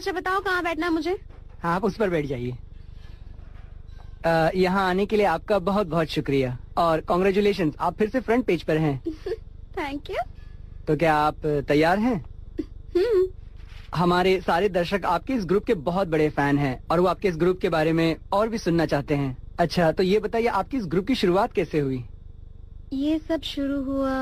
अच्छा बताओ कहाँ बैठना है मुझे? आप उस पर बैठ जाइए। यहाँ आने के लिए आपका बहुत बहुत शुक्रिया और कॉन्ग्रेचुलेशन, आप फिर से फ्रंट पेज पर हैं। Thank you. तो क्या आप तैयार हैं? हमारे सारे दर्शक आपके इस ग्रुप के बहुत बड़े फैन हैं और वो आपके इस ग्रुप के बारे में और भी सुनना चाहते हैं। अच्छा तो ये बताइए आपकी इस ग्रुप की शुरुआत कैसे हुई? ये सब शुरू हुआ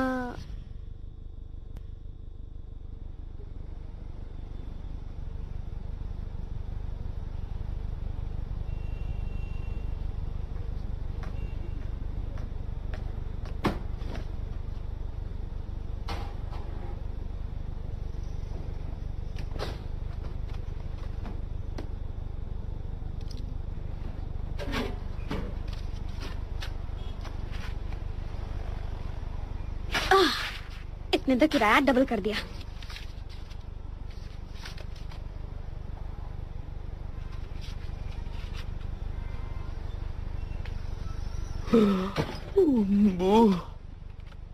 इसने तो किराया डबल कर दिया।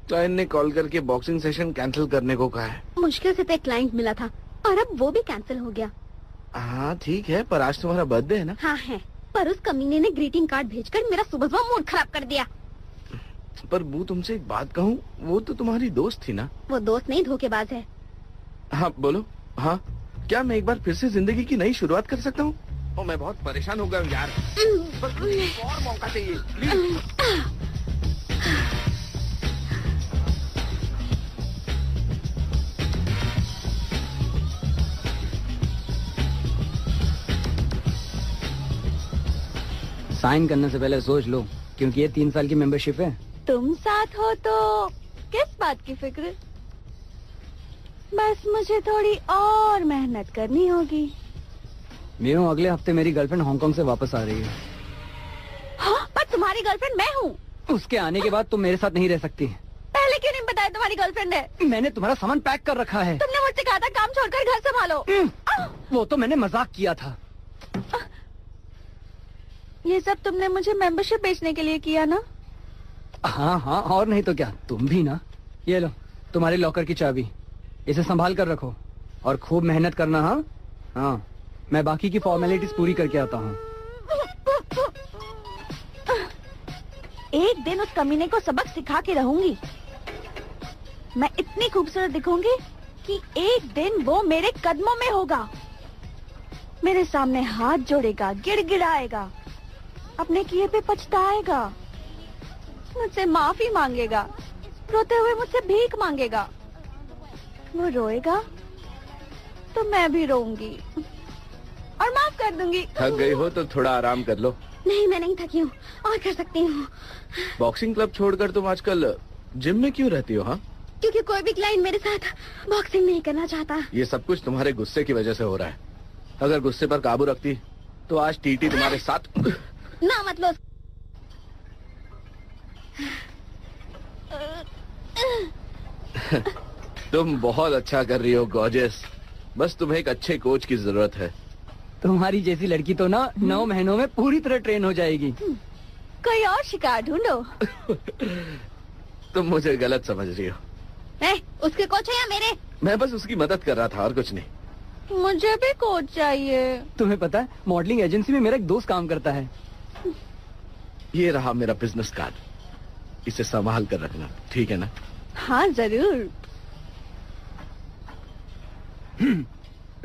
क्लाइंट ने कॉल करके बॉक्सिंग सेशन कैंसिल करने को कहा है। मुश्किल से तो एक क्लाइंट मिला था और अब वो भी कैंसिल हो गया। हाँ ठीक है, पर आज तुम्हारा बर्थडे है ना? हाँ है, पर उस कमीने ने ग्रीटिंग कार्ड भेजकर मेरा सुबह सुबह मूड खराब कर दिया। पर बू तुमसे एक बात कहूँ, वो तो तुम्हारी दोस्त थी ना? वो दोस्त नहीं, धोखेबाज है। हाँ बोलो। हाँ क्या मैं एक बार फिर से जिंदगी की नई शुरुआत कर सकता हूँ? ओ मैं बहुत परेशान हो गया हूँ यार, बस मुझे एक और मौका चाहिए प्लीज। साइन करने से पहले सोच लो, क्योंकि ये 3 साल की मेंबरशिप है। तुम साथ हो तो किस बात की फिक्र, बस मुझे थोड़ी और मेहनत करनी होगी। मीनू अगले हफ्ते मेरी गर्लफ्रेंड हांगकांग से वापस आ रही है। हाँ, पर तुम्हारी गर्लफ्रेंड मैं हूँ। उसके आने के बाद तुम मेरे साथ नहीं रह सकती। पहले क्यों नहीं बताया तुम्हारी गर्लफ्रेंड है? मैंने तुम्हारा सामान पैक कर रखा है। तुमने मुझसे कहा था काम छोड़कर घर संभालो। वो तो मैंने मजाक किया था। ये सब तुमने मुझे मेंबरशिप बेचने के लिए किया ना? हाँ हाँ, और नहीं तो क्या, तुम भी ना। ये लो तुम्हारे लॉकर की चाबी, इसे संभाल कर रखो और खूब मेहनत करना। हाँ हाँ, मैं बाकी की फॉर्मेलिटीज पूरी करके आता हूँ। एक दिन उस कमीने को सबक सिखा के रहूंगी। मैं इतनी खूबसूरत दिखूंगी कि एक दिन वो मेरे कदमों में होगा, मेरे सामने हाथ जोड़ेगा, गिड़गिड़ाएगा, अपने किए पे पछताएगा, मुझसे माफी मांगेगा, रोते हुए मुझसे भीख मांगेगा। वो रोएगा तो मैं भी रोऊंगी और माफ कर दूंगी। थक गई हो तो थोड़ा आराम कर लो। नहीं, मैं नहीं थकी हूँ और कर सकती हूँ। बॉक्सिंग क्लब छोड़कर तुम आजकल जिम में क्यों रहती हो? हाँ, क्योंकि कोई भी क्लाइंट मेरे साथ बॉक्सिंग नहीं करना चाहता। ये सब कुछ तुम्हारे गुस्से की वजह से हो रहा है। अगर गुस्से पर काबू रखती तो आज टीटी तुम्हारे साथ ना मतलब। तुम बहुत अच्छा कर रही हो गॉर्जियस, बस तुम्हें एक अच्छे कोच की जरूरत है। तुम्हारी जैसी लड़की तो ना 9 महीनों में पूरी तरह ट्रेन हो जाएगी। कोई और शिकार ढूंढो। तुम मुझे गलत समझ रही हो। उसके कोच है या मेरे? मैं बस उसकी मदद कर रहा था और कुछ नहीं। मुझे भी कोच चाहिए। तुम्हें पता है मॉडलिंग एजेंसी में मेरा एक दोस्त काम करता है। ये रहा मेरा बिजनेस कार्ड, इसे संभाल कर रखना, ठीक है ना? हाँ जरूर।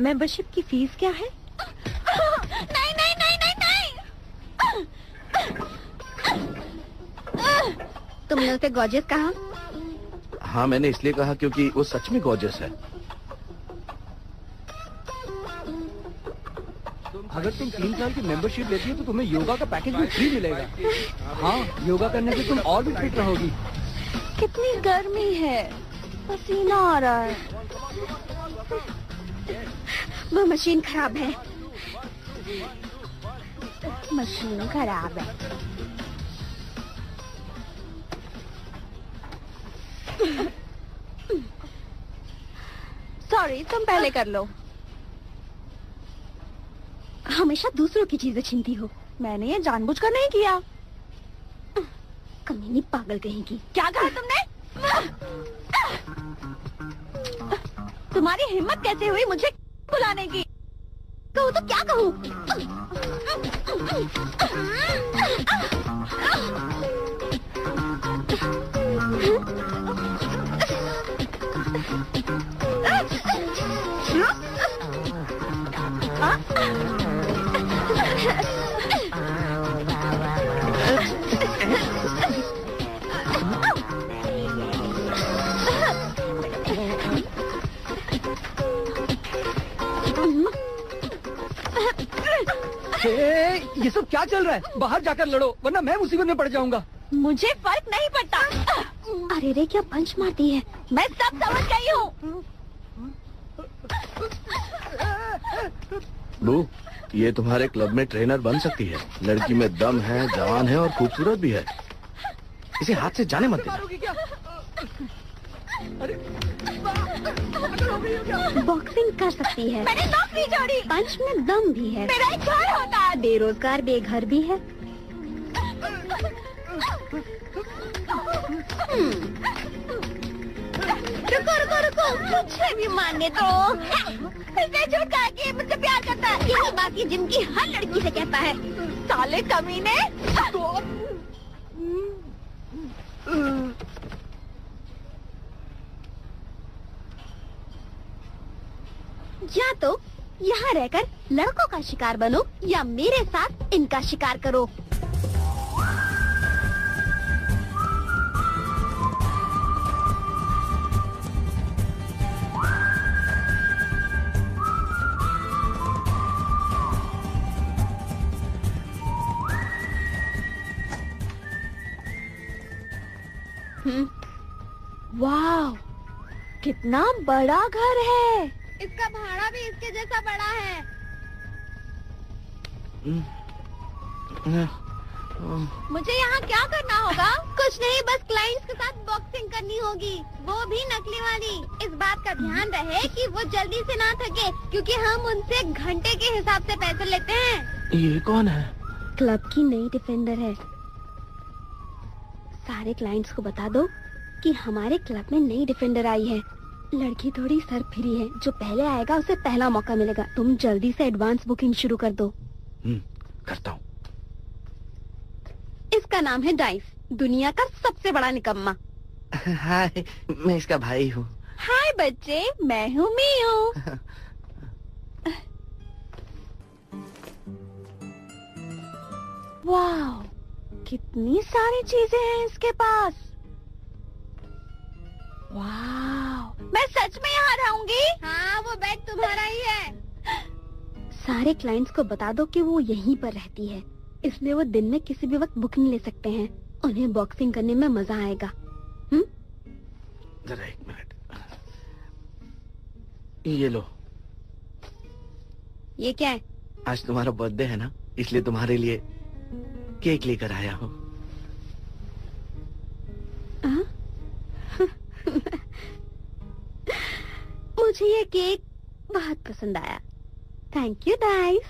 मेंबरशिप की फीस क्या है? नहीं नहीं नहीं नहीं नहीं। तुमने उसे गॉर्जियस कहा? हाँ मैंने इसलिए कहा क्योंकि वो सच में गॉर्जियस है। अगर तुम 3 साल की मेंबरशिप लेती हो तो तुम्हें योगा का पैकेज भी फ्री मिलेगा। हाँ, योगा करने से तुम और भी फिट रहोगी। कितनी गर्मी है, पसीना आ रहा है। वो मशीन खराब है। मशीन खराब है। सॉरी, तुम पहले कर लो। हमेशा दूसरों की चीजें छीनती हो। मैंने ये जानबूझकर नहीं किया। कमीनी पागल कहेंगी। क्या कहा तुमने? तुम्हारी हिम्मत कैसे हुई मुझे बुलाने की? कहूँ तो क्या कहूँ? ये सब क्या चल रहा है? बाहर जाकर लड़ो वरना मैं मुसीबत में पड़ जाऊंगा। मुझे फर्क नहीं पड़ता। अरे रे क्या पंच मारती है। मैं सब समझ गई हूँ। बू, ये तुम्हारे क्लब में ट्रेनर बन सकती है। लड़की में दम है, जवान है और खूबसूरत भी है। इसे हाथ से जाने मत देना। बॉक्सिंग कर सकती है। मैंने नौकरी छोड़ी। पंच में दम भी है। मेरा एक घर होता है। बेरोजगार बेघर भी है। रुको रुको रुको, मुझे भी मानने दो। इसने झूठ कहा कि मुझसे प्यार करता है। यही बात ये जिम की हर लड़की से कहता है। साले कमीने। या तो यहाँ रहकर लड़कों का शिकार बनो या मेरे साथ इनका शिकार करो। वाह, कितना बड़ा घर है। इसका भाड़ा भी इसके जैसा बड़ा है। मुझे यहाँ क्या करना होगा? कुछ नहीं, बस क्लाइंट्स के साथ बॉक्सिंग करनी होगी, वो भी नकली वाली। इस बात का ध्यान रहे कि वो जल्दी से ना थके, क्योंकि हम उनसे घंटे के हिसाब से पैसे लेते हैं। ये कौन है? क्लब की नई डिफेंडर है। सारे क्लाइंट्स को बता दो कि हमारे क्लब में नई डिफेंडर आई है। लड़की थोड़ी सरफिरी है, जो पहले आएगा उसे पहला मौका मिलेगा। तुम जल्दी से एडवांस बुकिंग शुरू कर दो। करता हूँ। इसका नाम है डाइस, दुनिया का सबसे बड़ा निकम्मा। हाय, मैं इसका भाई हूँ। हाय बच्चे, मैं हूँ मियू। वाह, कितनी सारी चीजें हैं इसके पास। वाह, मैं सच में यहाँ रहूंगी। हाँ, वो बेड तुम्हारा ही है। सारे क्लाइंट्स को बता दो कि वो यहीं पर रहती है, इसलिए वो दिन में किसी भी वक्त बुकिंग ले सकते हैं। उन्हें बॉक्सिंग करने में मजा आएगा। जरा एक मिनट, ये लो। ये क्या है? आज तुम्हारा बर्थडे है ना, इसलिए तुम्हारे लिए केक लेकर आया हूँ। मुझे ये केक बहुत पसंद आया। Thank you dice.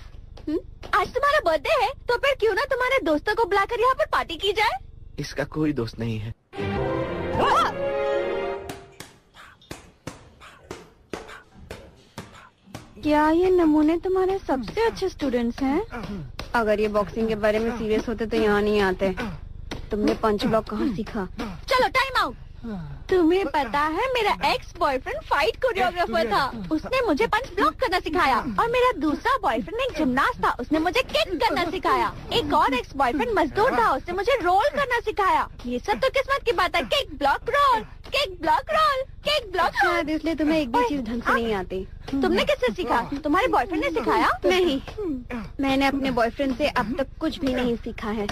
आज तुम्हारा बर्थडे है, तो फिर क्यों ना तुम्हारे दोस्तों को बुलाकर यहाँ पर पार्टी की जाए? इसका कोई दोस्त नहीं है। क्या ये नमूने तुम्हारे सबसे अच्छे स्टूडेंट्स हैं? अगर ये बॉक्सिंग के बारे में सीरियस होते तो यहाँ नहीं आते। तुमने पंच ब्लॉक कहाँ सीखा? चलो टाइम आउट। तुम्हें पता है मेरा एक्स बॉयफ्रेंड फाइट कोरियोग्राफर था। उसने मुझे पंच ब्लॉक करना सिखाया। और मेरा दूसरा बॉयफ्रेंड एक जिमनास्ट था, उसने मुझे किक करना सिखाया। एक और एक्स बॉयफ्रेंड मजदूर था, उसने मुझे रोल करना सिखाया। ये सब तो किस्मत की बात है। Kick block roll, kick block roll, kick block roll. इसलिए तुम्हें एक भी चीज ढंग से नहीं आती। तुमने किससे सीखा? तुम्हारे बॉयफ्रेंड ने सिखाया? नहीं, मैंने अपने बॉयफ्रेंड से अब तक कुछ भी नहीं सीखा है।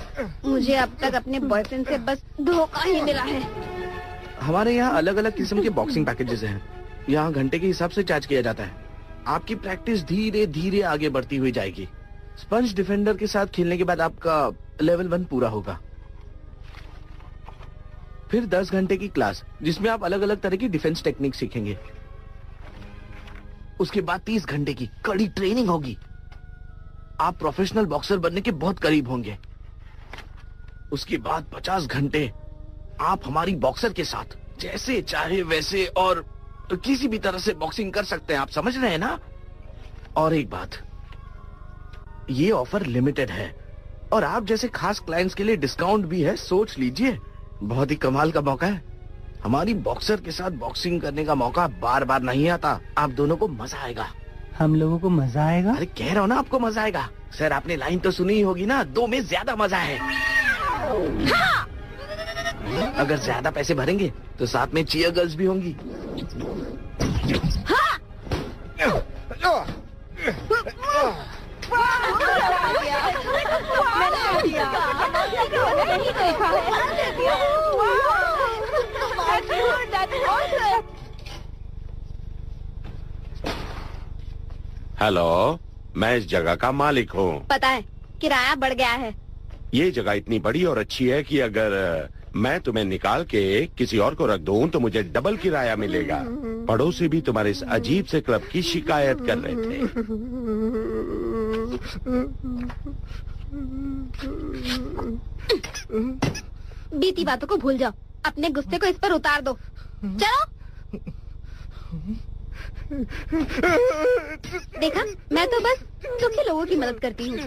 मुझे अब तक अपने बॉयफ्रेंड से बस धोखा ही मिला है। हमारे यहाँ अलग अलग किस्म के बॉक्सिंग पैकेजेस हैं। यहाँ घंटे के हिसाब से चार्ज किया जाता है। आपकी प्रैक्टिस धीरे धीरे आगे बढ़ती हुई जाएगी। स्पंज डिफेंडर के साथ खेलने के बाद आपका लेवल 1 पूरा होगा। फिर 10 घंटे की क्लास, जिसमें आप अलग अलग तरह की डिफेंस टेक्निक सीखेंगे। उसके बाद 30 घंटे की कड़ी ट्रेनिंग होगी। आप प्रोफेशनल बॉक्सर बनने के बहुत करीब होंगे। उसके बाद 50 घंटे आप हमारी बॉक्सर के साथ जैसे चाहे वैसे और किसी भी तरह से बॉक्सिंग कर सकते हैं। आप समझ रहे हैं ना? और एक बात, ये ऑफर लिमिटेड है और आप जैसे खास क्लाइंट्स के लिए डिस्काउंट भी है, सोच लीजिए। बहुत ही कमाल का मौका है। हमारी बॉक्सर के साथ बॉक्सिंग करने का मौका बार बार नहीं आता। आप दोनों को मजा आएगा। हम लोगों को मजा आएगा? अरे कह रहा हूँ ना, आपको मजा आएगा। सर आपने लाइन तो सुनी ही होगी ना, 2 में ज्यादा मजा है। हाँ! अगर ज्यादा पैसे भरेंगे तो साथ में चीयर गर्ल्स भी होंगी। हाँ! हेलो, मैं इस जगह का मालिक हूँ। पता है, किराया बढ़ गया है। ये जगह इतनी बड़ी और अच्छी है कि अगर मैं तुम्हें निकाल के किसी और को रख दूं तो मुझे डबल किराया मिलेगा। पड़ोसी भी तुम्हारे इस अजीब से क्लब की शिकायत कर रहे थे। बीती बातों को भूल जाओ, अपने गुस्से को इस पर उतार दो। चलो। देखा, मैं तो बस दुखी लोगों की मदद करती हूँ।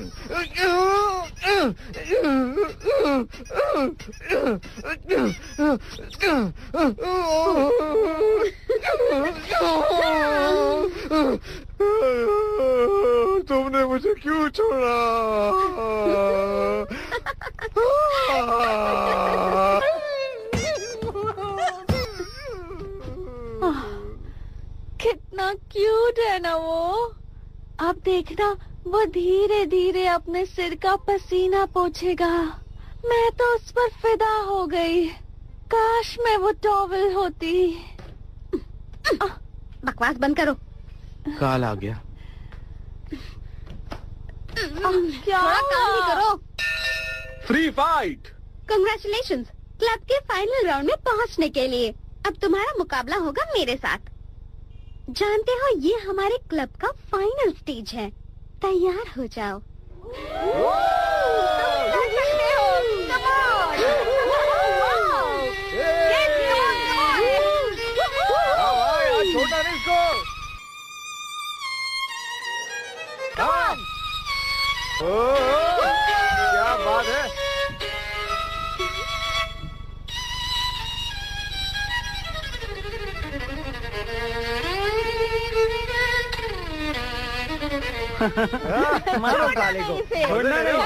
तुमने मुझे क्यों छोड़ा? कितना क्यूट है ना वो। अब देखना, वो धीरे धीरे अपने सिर का पसीना पोंछेगा। मैं तो उस पर फिदा हो गई। काश मैं वो टॉवल होती। बकवास बंद करो। काल आ गया। क्या काम ही करो। Free fight. कंग्रेचुलेशंस, क्लब के फाइनल राउंड में पहुंचने के लिए। अब तुम्हारा मुकाबला होगा मेरे साथ। जानते हो, ये हमारे क्लब का फाइनल स्टेज है। तैयार हो जाओ। छोटा नहीं इसको। क्या बात है। मारो साले को। छोड़ना नहीं।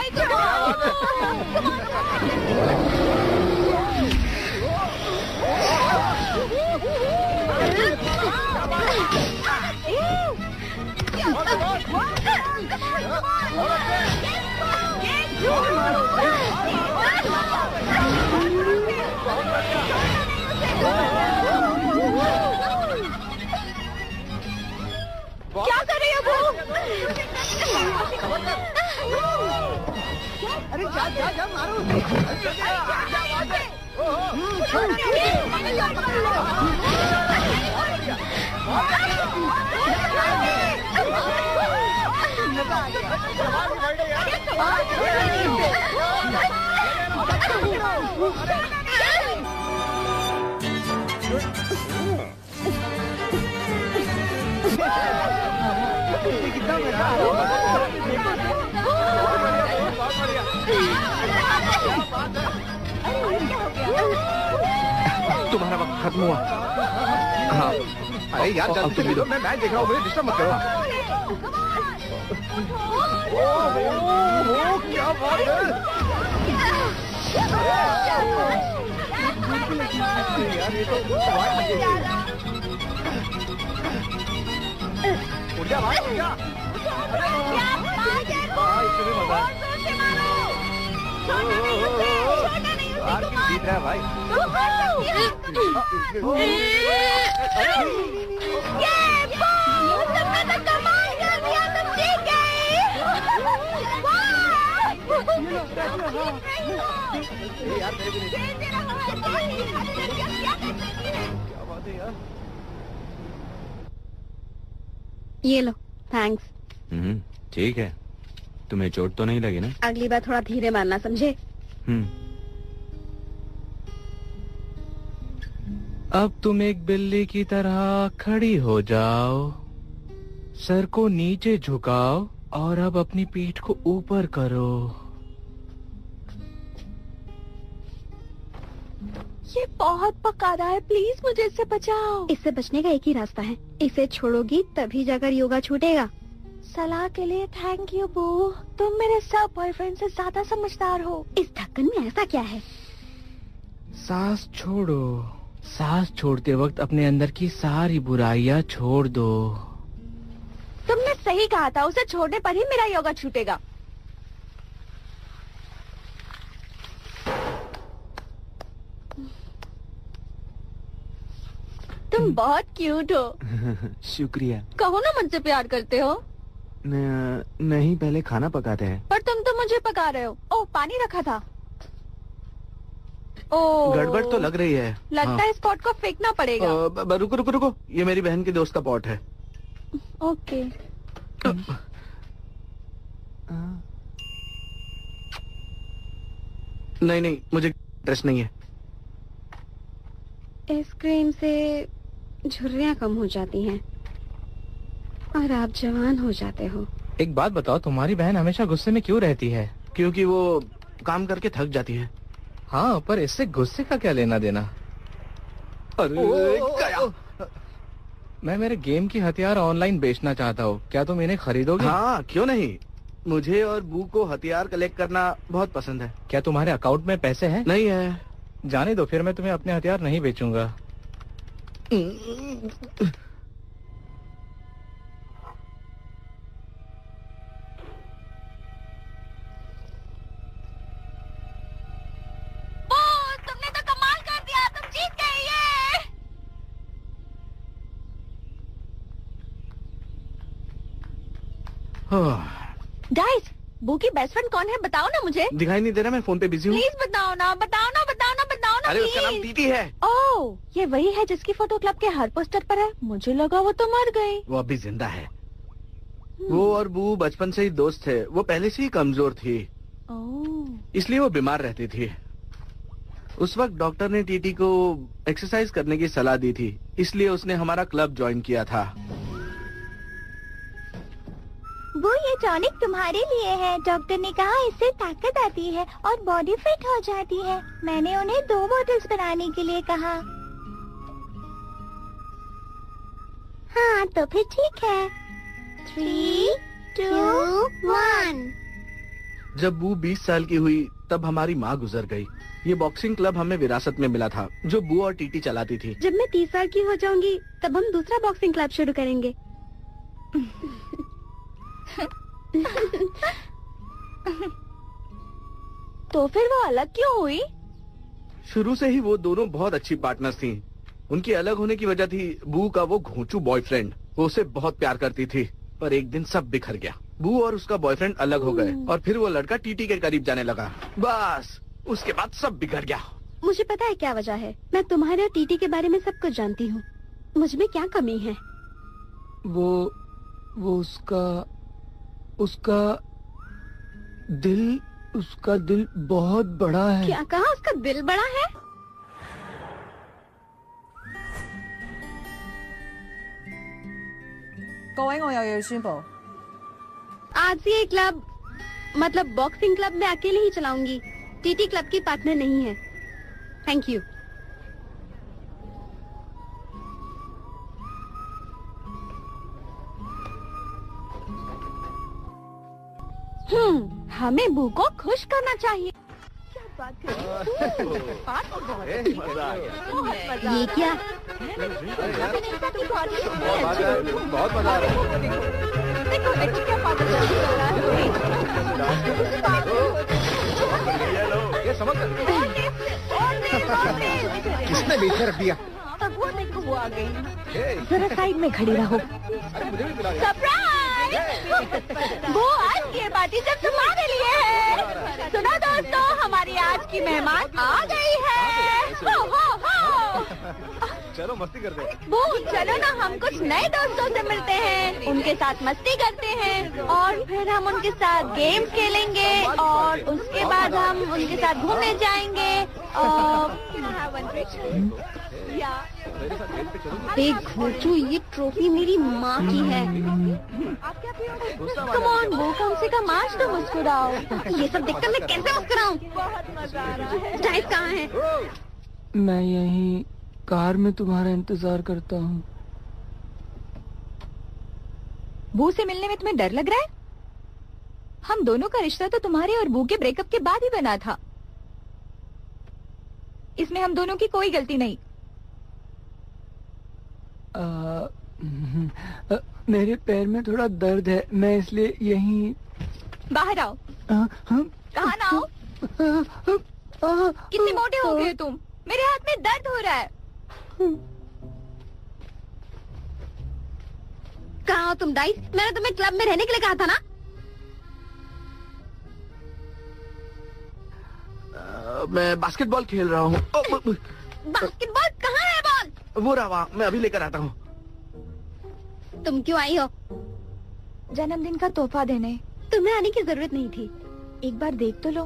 क्या कर रही हो वो? अरे जा जा जा मारो। कितना मजा आ रहा है। तुम्हारा वक्त खत्म हुआ। हाँ, अरे यार जल्दी से मैं मैच देख रहा हूँ, मुझे डिस्टर्ब मत करो। क्या बात है। उठ जा भाई, उठ जा। जीत रहा है भाई। ये लो, थैंक्स। ठीक है। तुम्हें चोट तो नहीं लगी ना? अगली बार थोड़ा धीरे मारना, समझे? अब तुम एक बिल्ली की तरह खड़ी हो जाओ, सर को नीचे झुकाओ और अब अपनी पीठ को ऊपर करो। ये बहुत पका रहा है, प्लीज मुझे इससे बचाओ। इससे बचने का एक ही रास्ता है, इसे छोड़ोगी तभी जाकर योगा छूटेगा। सलाह के लिए थैंक यू बू, तुम मेरे सब बॉयफ्रेंड से ज्यादा समझदार हो। इस ढक्कन में ऐसा क्या है? सांस छोड़ो। सांस छोड़ते वक्त अपने अंदर की सारी बुराइयां छोड़ दो। तुमने सही कहा था, उसे छोड़ने पर ही मेरा योगा छूटेगा। तुम बहुत क्यूट हो। शुक्रिया। कहो ना मुझसे प्यार करते हो। नहीं, पहले खाना पकाते हैं। पर तुम तो मुझे पका रहे हो। ओह, पानी रखा था। ओह, गड़बड़ तो लग रही है। लगता है इस पॉट को फेंकना पड़ेगा। रुको रुको रुको, ये मेरी बहन के दोस्त का पॉट है। ओके। नहीं नहीं, मुझे इंटरेस्ट नहीं है। इस क्रीम से झुर्रियाँ कम हो जाती हैं और आप जवान हो जाते हो। एक बात बताओ, तुम्हारी बहन हमेशा गुस्से में क्यों रहती है? क्योंकि वो काम करके थक जाती है। हाँ, पर इससे गुस्से का क्या लेना देना? अरे मैं मेरे गेम की हथियार ऑनलाइन बेचना चाहता हूँ, क्या तुम इन्हें खरीदोगे? हाँ, क्यों नहीं। मुझे और बू को हथियार कलेक्ट करना बहुत पसंद है। क्या तुम्हारे अकाउंट में पैसे हैं? नहीं है। जाने दो, फिर मैं तुम्हें अपने हथियार नहीं बेचूंगा। तुमने तो कमाल कर दिया, तुम जीत गए। ये गाइस, बू की बेस्ट फ्रेंड कौन है, बताओ ना मुझे। दिखाई नहीं दे रहा, मैं फोन पे बिजी हूँ। प्लीज बताओ ना, बताओ ना, बताओ ना, बताओ ना। अरे उसका नाम प्लीज। टीटी है। ओह, ये वही है जिसकी फोटो क्लब के हर पोस्टर पर है। मुझे लगा वो तो मर गई। वो अभी जिंदा है। वो और बू बचपन से ही दोस्त थे। वो पहले से ही कमजोर थी, ओह, इसलिए वो बीमार रहती थी। उस वक्त डॉक्टर ने टीटी को एक्सरसाइज करने की सलाह दी थी, इसलिए उसने हमारा क्लब ज्वाइन किया था। वो ये टॉनिक तुम्हारे लिए है। डॉक्टर ने कहा इससे ताकत आती है और बॉडी फिट हो जाती है। मैंने उन्हें 2 बॉटल्स बनाने के लिए कहा। हाँ, तो फिर ठीक है। 3, 2, 1। जब बू 20 साल की हुई तब हमारी माँ गुजर गई। ये बॉक्सिंग क्लब हमें विरासत में मिला था, जो बू और टीटी चलाती थी। जब मैं 30 साल की हो जाऊंगी तब हम दूसरा बॉक्सिंग क्लब शुरू करेंगे। तो फिर वो अलग क्यों हुई? शुरू से ही वो दोनों बहुत अच्छी पार्टनर्स थी। उनकी अलग होने की वजह थी बू का वो घोंचू बॉयफ्रेंड। वो उसे बहुत प्यार करती थी, पर एक दिन सब बिखर गया। बू और उसका बॉयफ्रेंड अलग हो गए और फिर वो लड़का टीटी के करीब जाने लगा। बस उसके बाद सब बिगड़ गया। मुझे पता है क्या वजह है। मैं तुम्हारे और टीटी के बारे में सब कुछ जानती हूँ। मुझ में क्या कमी है? वो उसका दिल बहुत बड़ा है। क्या कहा? उसका दिल बड़ा है? आज से ये क्लब, मतलब बॉक्सिंग क्लब, मैं अकेले ही चलाऊंगी। टीटी क्लब की पार्टनर नहीं है। Thank you. हमें बू को खुश करना चाहिए। क्या बात कर रही हो? बात तो बहुत अच्छी है। बहुत मजा ये क्या? बहुत मजा आ रहा है। देखो देखो क्या पागल कर रहा है। ये समझ किसने बेच रख दिया? तब वो देखो वो आ गई। जरा साइड में खड़ी रहो। सरप्राइज! वो आज ये पार्टी जब तुम्हारे लिए है। सुनो दोस्तों, हमारी आज की मेहमान आ गई है। हो हो हो। चलो मस्ती करते हैं। वो चलो ना, हम कुछ नए दोस्तों से मिलते हैं, उनके साथ मस्ती करते हैं और फिर हम उनके साथ गेम्स खेलेंगे और उसके बाद हम उनके साथ घूमने जाएंगे और देख घोचू, ये ट्रॉफी मेरी माँ की है। कम ऑन वो, कम से कम आज तो मुस्कुराओ। ये सब देखकर मैं कैसे मुस्कुराऊं? स्टाइल कहाँ है? मैं यहीं कार में तुम्हारा इंतजार करता हूँ। बू से मिलने में तुम्हें डर लग रहा है? हम दोनों का रिश्ता तो तुम्हारे और बू के ब्रेकअप के बाद ही बना था। इसमें हम दोनों की कोई गलती नहीं। मेरे पैर में थोड़ा दर्द है, मैं इसलिए यहीं। बाहर आओ। कहाँ ना आओ? कितने मोटे हो गए तुम? मेरे हाथ में दर्द हो रहा है। कहाँ हो तुम डाइस? मैंने तुम्हें क्लब में रहने के लिए कहा था ना? मैं बास्केटबॉल खेल रहा हूँ। बास्केटबॉल कहाँ है बॉल? वो रहा वहाँ, मैं अभी लेकर आता हूँ। तुम क्यों आई हो? जन्मदिन का तोहफा देने। तुम्हें आने की जरूरत नहीं थी। एक बार देख तो लो।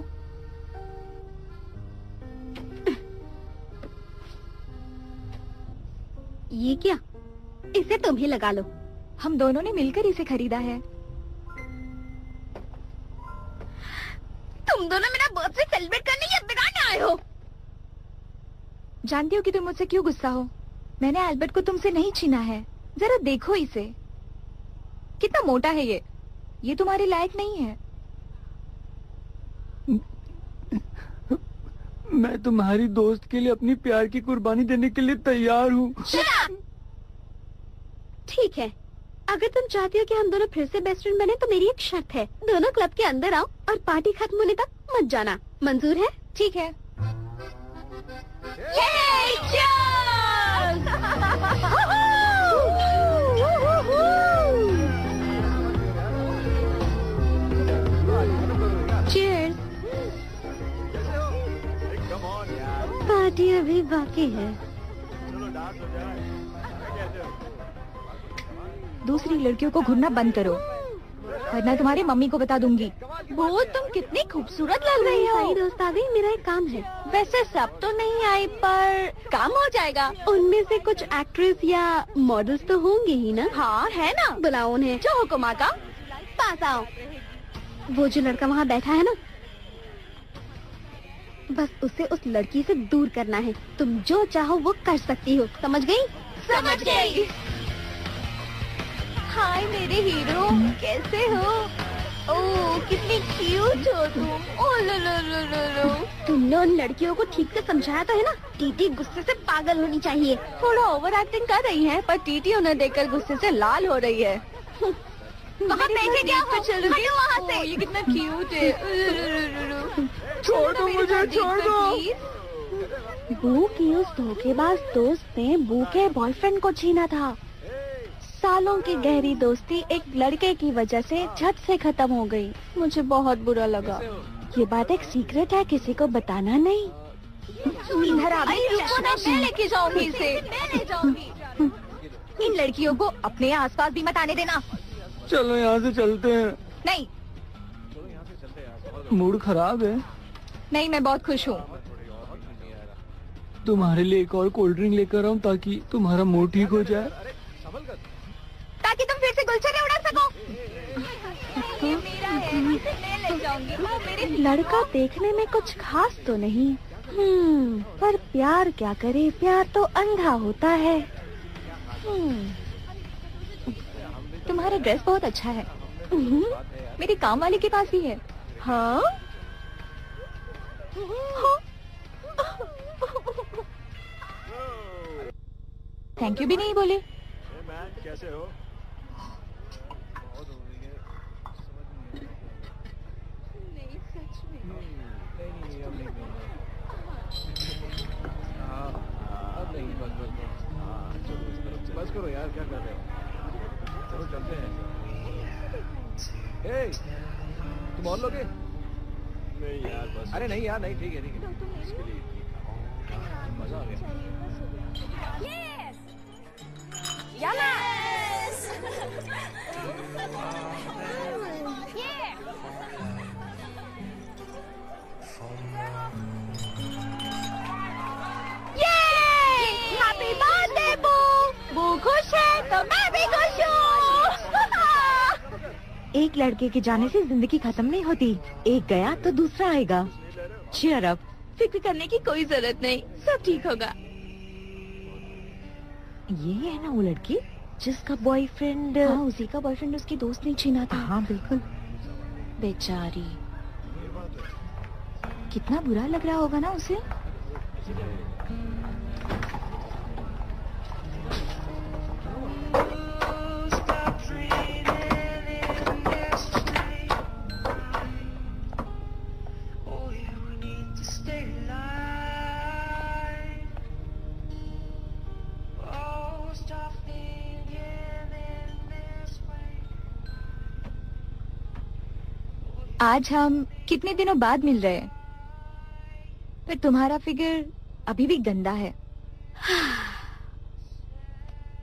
ये क्या? इसे तुम ही लगा लो। हम दोनों ने मिलकर इसे खरीदा है। तुम दोनों मेरा बर्थडे सेलिब्रेट करने या बिगाड़ने आए हो? जानती हो कि तुम मुझसे क्यों गुस्सा हो? मैंने एल्बर्ट को तुमसे नहीं छीना है। जरा देखो इसे, कितना मोटा है ये तुम्हारे लायक नहीं है। मैं तुम्हारी दोस्त के लिए अपनी प्यार की कुर्बानी देने के लिए तैयार हूँ। ठीक है, अगर तुम चाहती हो कि हम दोनों फिर से बेस्ट फ्रेंड बने तो मेरी एक शर्त है। दोनों क्लब के अंदर आओ और पार्टी खत्म होने तक मत जाना। मंजूर है? ठीक है। चीयर्स। पार्टी अभी बाकी है। दूसरी लड़कियों को घूरना बंद करो, वरना तुम्हारी मम्मी को बता दूंगी। वो तुम कितनी खूबसूरत लग रही हो। सारी दोस्त आ गई, मेरा एक काम है। वैसे सब तो नहीं आई, पर काम हो जाएगा। उनमें से कुछ एक्ट्रेस या मॉडल्स तो होंगे ही ना? हाँ है ना। बुलाओ उन्हें। जो हुक्म आका। पास आओ। वो जो लड़का वहाँ बैठा है ना, बस उसे उस लड़की से दूर करना है। तुम जो चाहो वो कर सकती हो, समझ गई? समझ गई। हाय मेरे हीरो, कैसे हो? ओह कितनी क्यूट हो तुम। ओह लो लो लो लो लो। तुमने उन लड़कियों को ठीक से समझाया तो है ना? टीटी गुस्से से पागल होनी चाहिए। थोड़ा ओवर एक्टिंग कर रही है, पर टीटी उन्हें देखकर गुस्से से लाल हो रही है। वहाँ बैठे क्या हो? हटो वहाँ से। ये कितना क्यूट है। छोड़ दो मुझे, छोड़ दो। बू की उस धोखेबाज दोस्त ने बू के बॉयफ्रेंड को छीना था। सालों की गहरी दोस्ती एक लड़के की वजह से झट से खत्म हो गई। मुझे बहुत बुरा लगा। ये बात एक सीक्रेट है, किसी को बताना नहीं। इधर आ, रुको ना, मैं लेके जाऊंगी इसे। मैं ले जाऊंगी। इन लड़कियों को अपने आसपास भी मत आने देना। चलो यहाँ से चलते हैं। नहीं मूड खराब है। नहीं, मैं बहुत खुश हूँ। तुम्हारे लिए एक और कोल्ड ड्रिंक लेकर आऊँ ताकि तुम्हारा मूड ठीक हो जाए, ताकि तुम फिर से गुलछर्रे उड़ा सको। ये मेरा है, इसे मैं ले जाऊंगी। वो मेरे लड़का देखने में कुछ खास तो नहीं, पर प्यार क्या करे, प्यार तो अंधा होता है। तुम्हारा ड्रेस बहुत अच्छा है। मेरी काम वाली के पास भी है। हाँ? थैंक यू भी नहीं बोले। कैसे हो? नहीं सच में। नहीं अब नहीं। अब नहीं, बस करो यार, क्या कर रहे हो? चलो चलते हैं। तुम और लोगे? नहीं यार बस। अरे नहीं यार, नहीं, ठीक है ठीक है। इसके लिए मजा आ गया। Happy birthday, एक लड़के के जाने से जिंदगी खत्म नहीं होती, एक गया तो दूसरा आएगा। Cheer up, फिक्र करने की कोई जरूरत नहीं, सब ठीक होगा। ये है ना वो लड़की जिसका बॉयफ्रेंड? हाँ, उसी का बॉयफ्रेंड उसकी दोस्त ने छीना था। हाँ बिल्कुल। बेचारी, कितना बुरा लग रहा होगा ना उसे। आज हम कितने दिनों बाद मिल रहे हैं, पर तुम्हारा फिगर अभी भी गंदा है।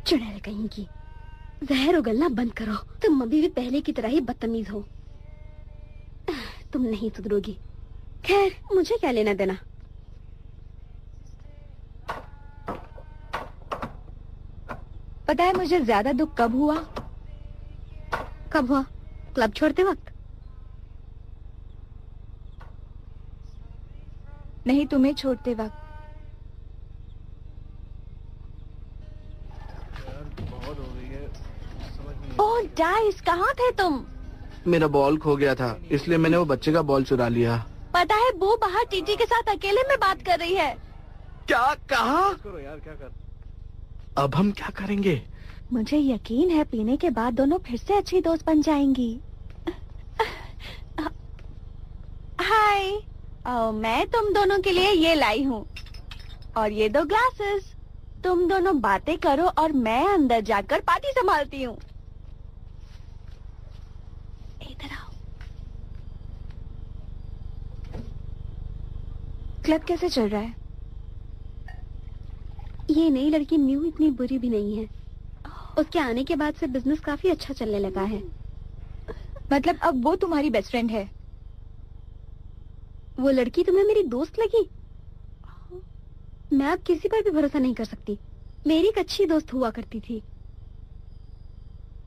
चुड़ैल कहीं की, जहर उगलना बंद करो। तुम अभी भी पहले की तरह ही बदतमीज हो। तुम नहीं सुधरोगी। खैर, मुझे क्या लेना देना। पता है मुझे ज्यादा दुख कब हुआ? कब हुआ? क्लब छोड़ते वक्त? नहीं, तुम्हें छोड़ते वक्त। बहुत हो गई है, समझ नहीं। ओह डाइस, कहाँ थे तुम? मेरा बॉल खो गया था, इसलिए मैंने वो बच्चे का बॉल चुरा लिया। पता है वो बाहर टीटी के साथ अकेले में बात कर रही है। क्या कहा? करो यार, क्या कर। अब हम क्या करेंगे? मुझे यकीन है पीने के बाद दोनों फिर से अच्छी दोस्त बन जाएंगी। हाय, मैं तुम दोनों के लिए ये लाई हूँ और ये 2 ग्लासेस। तुम दोनों बातें करो और मैं अंदर जाकर पार्टी संभालती हूँ। इधर आओ। क्लब कैसे चल रहा है? ये नई लड़की म्यू इतनी बुरी भी नहीं है। उसके आने के बाद से बिजनेस काफी अच्छा चलने लगा है। मतलब अब वो तुम्हारी बेस्ट फ्रेंड है? वो लड़की तुम्हें मेरी दोस्त लगी? मैं अब किसी पर भी भरोसा नहीं कर सकती। मेरी एक अच्छी दोस्त हुआ करती थी,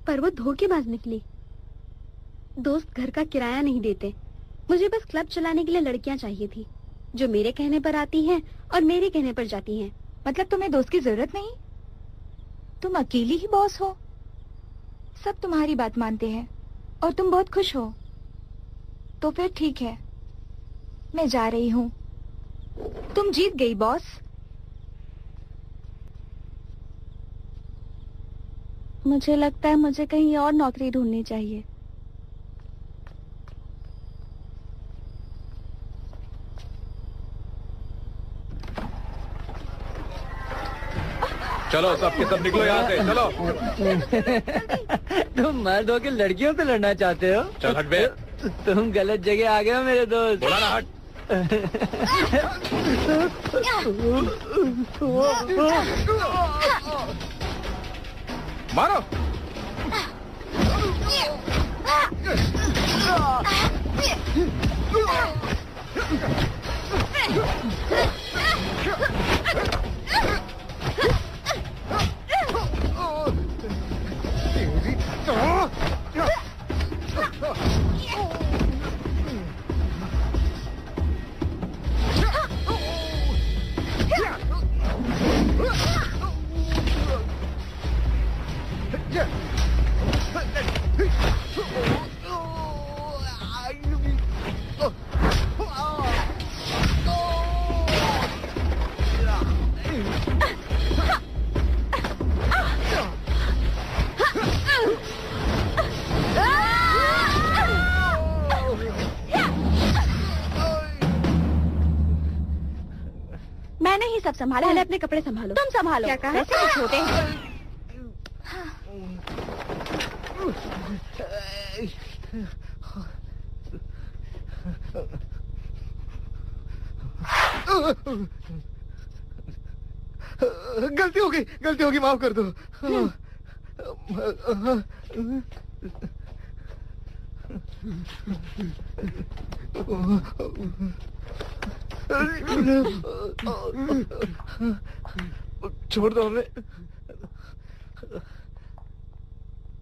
पर वो धोखेबाज निकली। दोस्त घर का किराया नहीं देते। मुझे बस क्लब चलाने के लिए लड़कियां चाहिए थी, जो मेरे कहने पर आती हैं और मेरे कहने पर जाती हैं। मतलब तुम्हें दोस्त की जरूरत नहीं? तुम अकेली ही बॉस हो, सब तुम्हारी बात मानते हैं और तुम बहुत खुश हो। तो फिर ठीक है, मैं जा रही हूँ। तुम जीत गई बॉस। मुझे लगता है मुझे कहीं और नौकरी ढूंढनी चाहिए। चलो सबके सब निकलो यहाँ से, चलो। तुम मर्द हो के लड़कियों से लड़ना चाहते हो? चल हट बे। तुम गलत जगह आ गए हो मेरे दोस्त। बोला ना हट। मारो। मैंने ही सब संभाला। पहले अपने कपड़े संभालो। तुम संभालो। क्या कहा? वैसे भी छोटे हैं। गलती होगी, माफ कर दो। छोड़ दो हमें।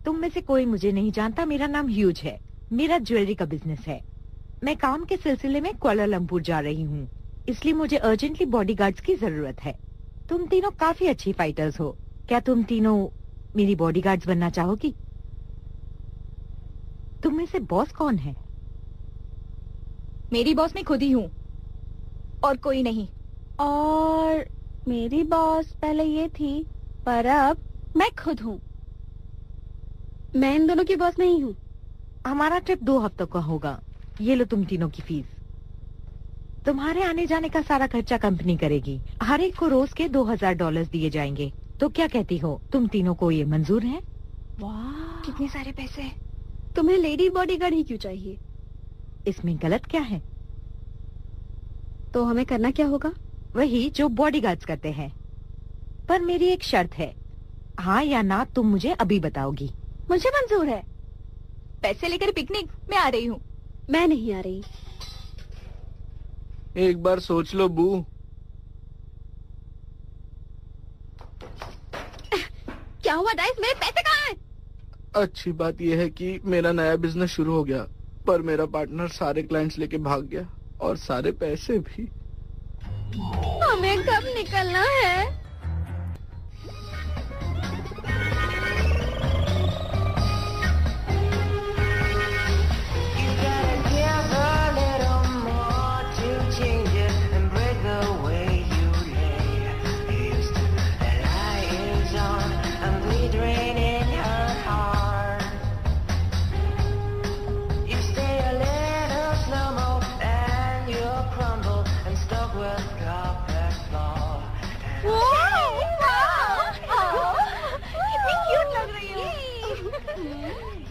तुम में से कोई मुझे नहीं जानता, मेरा नाम ह्यूज है। मेरा ज्वेलरी का बिजनेस है। मैं काम के सिलसिले में कुआलालंपुर जा रही हूँ, इसलिए मुझे अर्जेंटली बॉडीगार्ड्स की जरूरत है। तुम तीनों काफी अच्छी फाइटर्स हो, क्या तुम तीनों मेरी बॉडीगार्ड्स बनना चाहोगी? तुम में से बॉस कौन है? मेरी बॉस मैं खुद ही हूँ और कोई नहीं। और मेरी बॉस पहले ये थी, पर अब मैं खुद हूँ। मैं इन दोनों की बॉस नहीं हूँ। हमारा ट्रिप 2 हफ्तों का होगा। ये लो तुम तीनों की फीस। तुम्हारे आने जाने का सारा खर्चा कंपनी करेगी। हर एक को रोज के $2000 दिए जाएंगे। तो क्या कहती हो, तुम तीनों को ये मंजूर है? वाह, कितने सारे पैसे। तुम्हें लेडी बॉडीगार्ड ही क्यों चाहिए? इसमें गलत क्या है? तो हमें करना क्या होगा? वही जो बॉडीगार्ड्स करते हैं। पर मेरी एक शर्त है, हाँ या ना तुम मुझे अभी बताओगी। मुझे मंजूर है। पैसे लेकर पिकनिक मैं आ रही हूँ। मैं नहीं आ रही। एक बार सोच लो बू। क्या हुआ डाइस, मेरे पैसे कहाँ हैं? अच्छी बात यह है कि मेरा नया बिजनेस शुरू हो गया, पर मेरा पार्टनर सारे क्लाइंट्स लेके भाग गया और सारे पैसे भी। हमें कब निकलना है?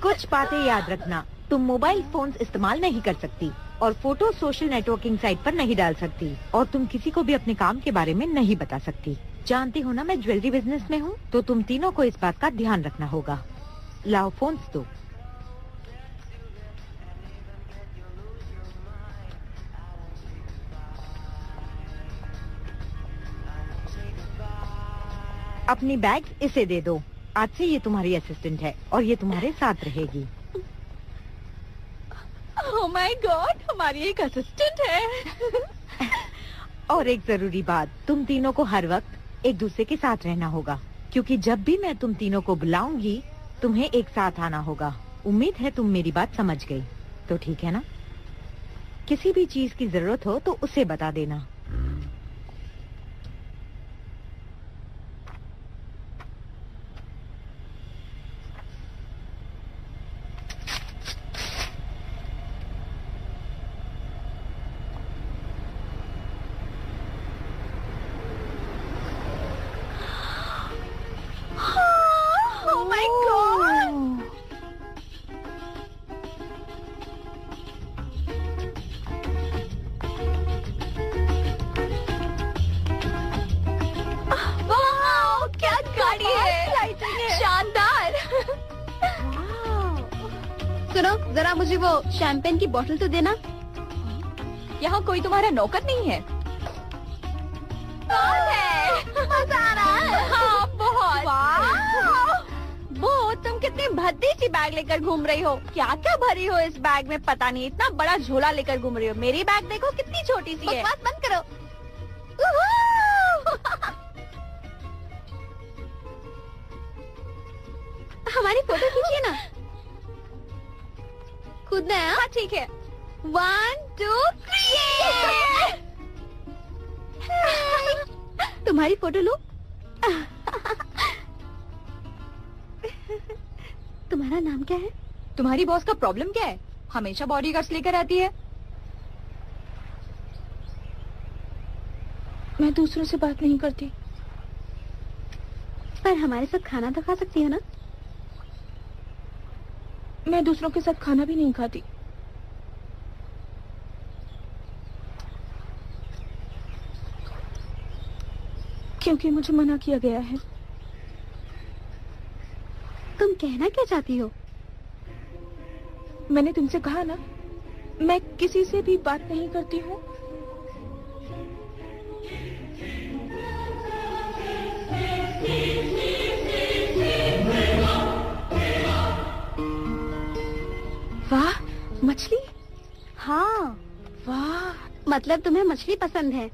कुछ बातें याद रखना, तुम मोबाइल फोन्स इस्तेमाल नहीं कर सकती और फोटो सोशल नेटवर्किंग साइट पर नहीं डाल सकती और तुम किसी को भी अपने काम के बारे में नहीं बता सकती। जानती हो ना मैं ज्वेलरी बिजनेस में हूँ, तो तुम तीनों को इस बात का ध्यान रखना होगा। लाओ फोन्स दो। अपनी बैग इसे दे दो। आज से ये तुम्हारी असिस्टेंट है और ये तुम्हारे साथ रहेगी। ओह माय गॉड, हमारी एक असिस्टेंट है। और एक जरूरी बात, तुम तीनों को हर वक्त एक दूसरे के साथ रहना होगा, क्योंकि जब भी मैं तुम तीनों को बुलाऊंगी तुम्हें एक साथ आना होगा। उम्मीद है तुम मेरी बात समझ गई, तो ठीक है ना? किसी भी चीज की जरूरत हो तो उसे बता देना। जरा मुझे वो शैंपेन की बोतल तो देना। यहाँ कोई तुम्हारा नौकर नहीं है? कौन है? मजा आ रहा है। हाँ, बहुत। वो तुम कितनी भद्दी सी बैग लेकर घूम रही हो। क्या क्या भरी हो इस बैग में पता नहीं, इतना बड़ा झोला लेकर घूम रही हो। मेरी बैग देखो कितनी छोटी सी है। बकवास बंद करो। हमारी फोटो खींचिए ना। खुद है? हाँ ठीक है। 1 2 3। तुम्हारी फोटो लो। तुम्हारा नाम क्या है? तुम्हारी बॉस का प्रॉब्लम क्या है? हमेशा बॉडीगार्ड्स लेकर आती है। मैं दूसरों से बात नहीं करती। पर हमारे साथ खाना तो खा सकती हो ना? मैं दूसरों के साथ खाना भी नहीं खाती। क्योंकि मुझे मना किया गया है। तुम कहना क्या चाहती हो? मैंने तुमसे कहा ना, मैं किसी से भी बात नहीं करती हूँ। हाँ। वाह, मतलब तुम्हें मछली पसंद है।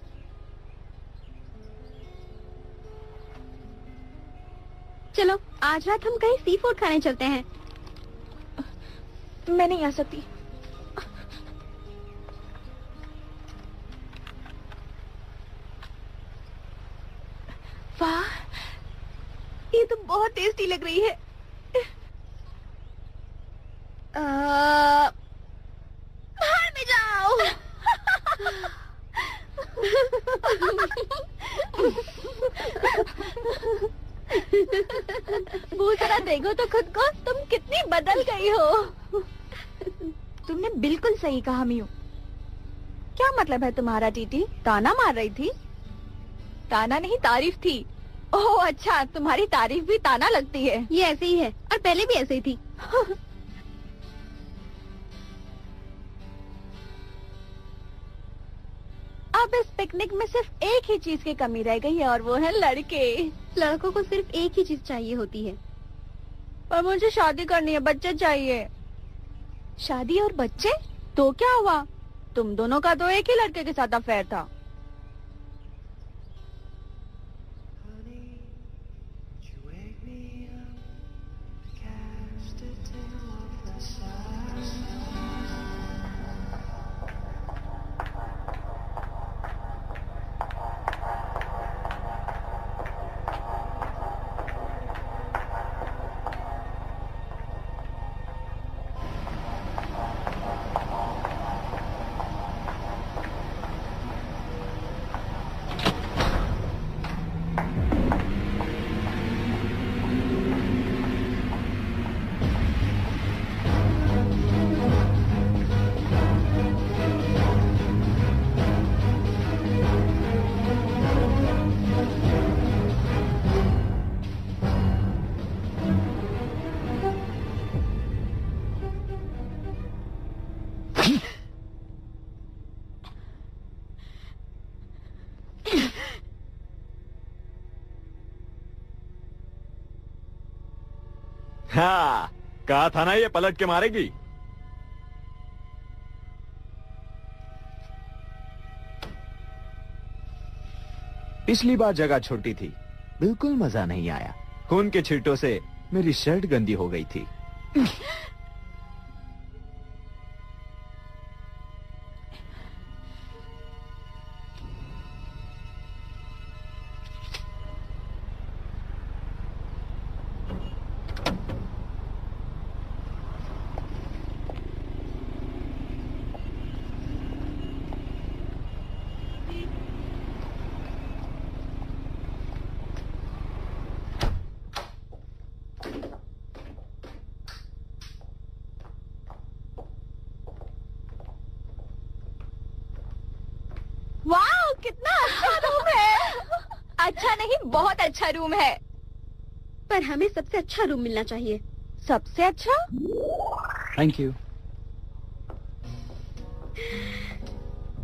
चलो आज रात हम कहीं सी फूड खाने चलते हैं। मैं नहीं आ सकती। वाह, ये तो बहुत टेस्टी लग रही है। बाहर में जाओ। वो जरा देखो तो खुद को, तुम कितनी बदल गई हो। तुमने बिल्कुल सही कहा मियू। क्या मतलब है तुम्हारा टीटी? ताना मार रही थी? ताना नहीं, तारीफ थी। ओह अच्छा, तुम्हारी तारीफ भी ताना लगती है। ये ऐसे ही है, और पहले भी ऐसे ही थी। अब इस पिकनिक में सिर्फ एक ही चीज की कमी रह गई है, और वो है लड़के। लड़कों को सिर्फ एक ही चीज चाहिए होती है। पर मुझे शादी करनी है, बच्चे चाहिए। शादी और बच्चे? तो क्या हुआ? तुम दोनों का तो एक ही लड़के के साथ अफेयर था। हाँ, कहा था ना ये पलट के मारेगी। पिछली बार जगह छोटी थी, बिल्कुल मजा नहीं आया। खून के छींटों से मेरी शर्ट गंदी हो गई थी। वाह, कितना अच्छा रूम है। अच्छा नहीं, बहुत अच्छा रूम है। पर हमें सबसे अच्छा रूम मिलना चाहिए। सबसे अच्छा? Thank you.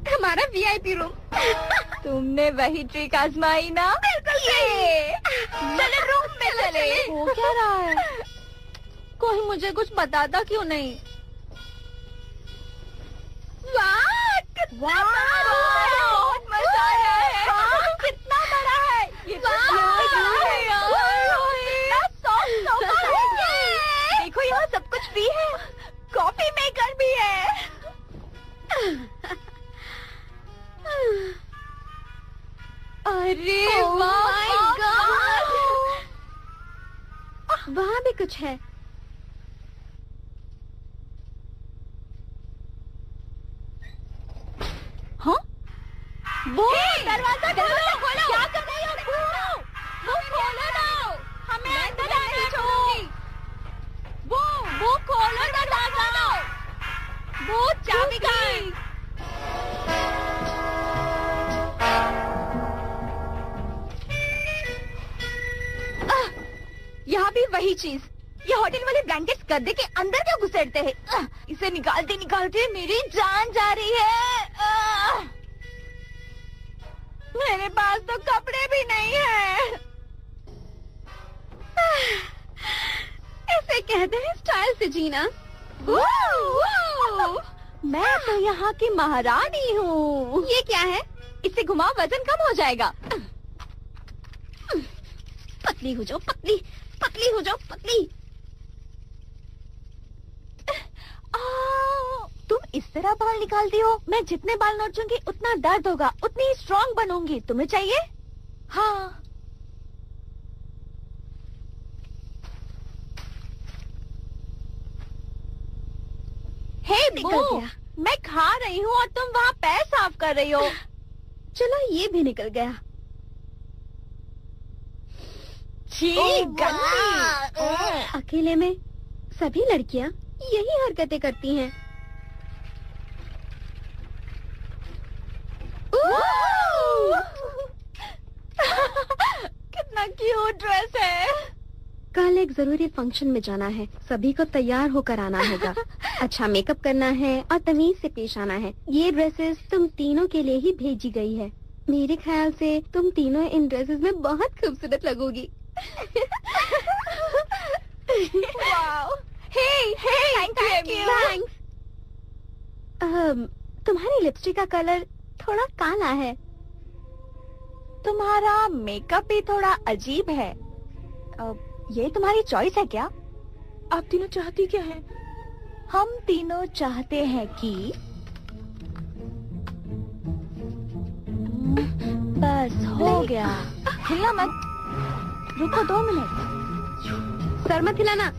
हमारा वीआईपी रूम। तुमने वही ट्रिक आजमाई ना? बिल्कुल सही। चले रूम में चले। हो क्या रहा है? कोई मुझे कुछ बताता क्यों नहीं? वाह, कितना बड़ा रूम है। बहुत मजा आया है। हाँ, कितना बड़ा है ये तो। देखो यहाँ सब कुछ फ्री है, कॉफी मेकर भी है। अरे वाह, वहाँ भी कुछ है। हाँ? वो दरवाजा खोलो। क्या कर रही हो? वो खोलो ना, हमें अंदर आने दो। वो खोलो ना दरवाजा। वो चाबी कहाँ है? यहाँ भी वही चीज। ये होटल वाले ब्लैंकेट्स गद्दे के अंदर क्यों घुसेड़ते हैं? इसे निकालते निकालते मेरी जान जा रही है। मेरे पास तो कपड़े भी नहीं है। ऐसे कहते हैं स्टाइल से जीना। मैं तो यहाँ की महारानी हूँ। ये क्या है? इससे घुमाओ, वजन कम हो जाएगा। पतली हो जाओ, पतली पतली हो जाओ, पतली। तुम इस तरह बाल निकालती हो। मैं जितने बाल नोचूंगी उतना दर्द होगा, उतनी ही स्ट्रॉन्ग बनूंगी। तुम्हें चाहिए? हाँ। हे निकल बू, गया। मैं खा रही हूँ और तुम वहाँ पैर साफ कर रही हो। चलो ये भी निकल गया। छी, गंदी। अकेले में सभी लड़कियाँ यही हरकतें करती हैं। कितना क्यूट ड्रेस है। कल एक जरूरी फंक्शन में जाना है, सभी को तैयार होकर आना होगा। अच्छा मेकअप करना है और तमीज से पेश आना है। ये ड्रेसेस तुम तीनों के लिए ही भेजी गई है। मेरे ख्याल से तुम तीनों इन ड्रेसेस में बहुत खूबसूरत लगोगी। Wow, hey, thank you. Thanks. तुम्हारी लिपस्टिक का कलर थोड़ा काला है। तुम्हारा मेकअप भी थोड़ा अजीब है। ये तुम्हारी चॉइस है क्या? आप तीनों चाहती क्या हैं? हम तीनों चाहते हैं कि बस हो गया। हिलना मत, रुको 2 मिनट। सर मत हिलाना।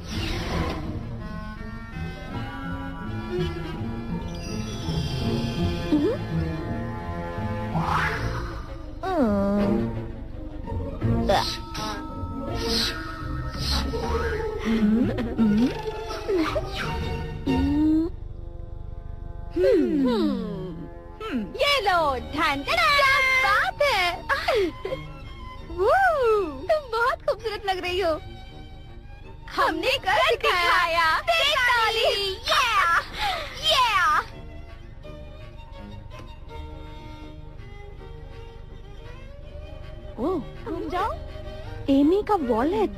ये लो, ढन क्या बात है। तुम बहुत खूबसूरत लग रही हो। हमने कर दिखाया। ताली। ओह, रुक जाओ। एमी का वॉलेट।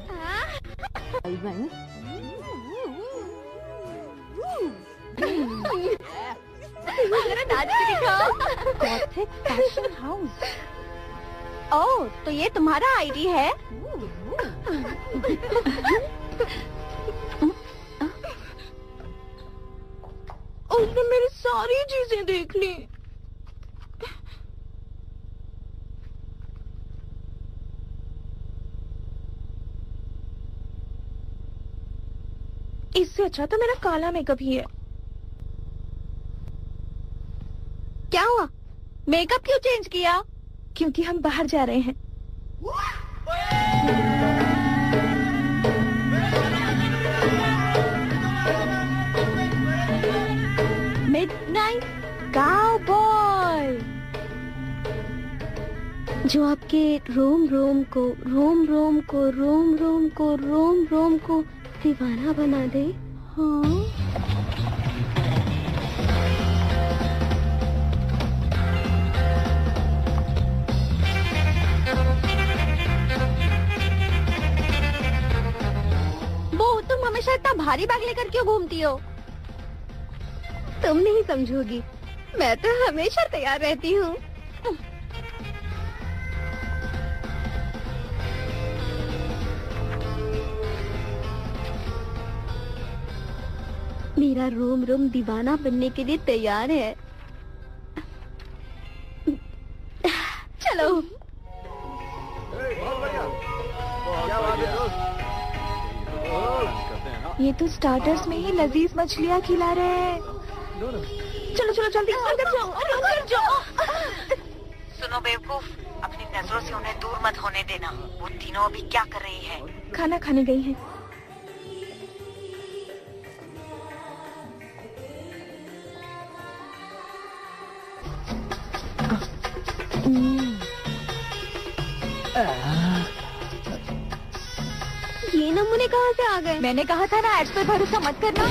जरा नाच के दिखाओ। Gothic fashion house. ओह, तो ये तुम्हारा आईडी है? उसने मेरी सारी चीजें देख ली। इससे अच्छा तो मेरा काला मेकअप ही है। क्या हुआ? मेकअप क्यों चेंज किया? क्योंकि हम बाहर जा रहे हैं। मिडनाइट काउबॉय, जो आपके रोम रोम को दीवाना बना दे। हाँ? वो तुम हमेशा इतना भारी बैग लेकर क्यों घूमती हो? तुम नहीं समझोगी, मैं तो हमेशा तैयार रहती हूँ। मेरा रोम रोम दीवाना बनने के लिए तैयार है। चलो। बहुत बढ़िया। क्या बात है दोस्त? ये तो स्टार्टर्स में ही लजीज मछलियाँ खिला रहे हैं। चलो चलो जल्दी अंदर जाओ, अंदर जाओ। सुनो बेवकूफ, अपनी नजरों से उन्हें दूर मत होने देना। वो तीनों अभी क्या कर रही है? खाना खाने गई है। ये नमूने कहाँ से आ गए? मैंने कहा था ना, एड्स पे भरोसा मत करना।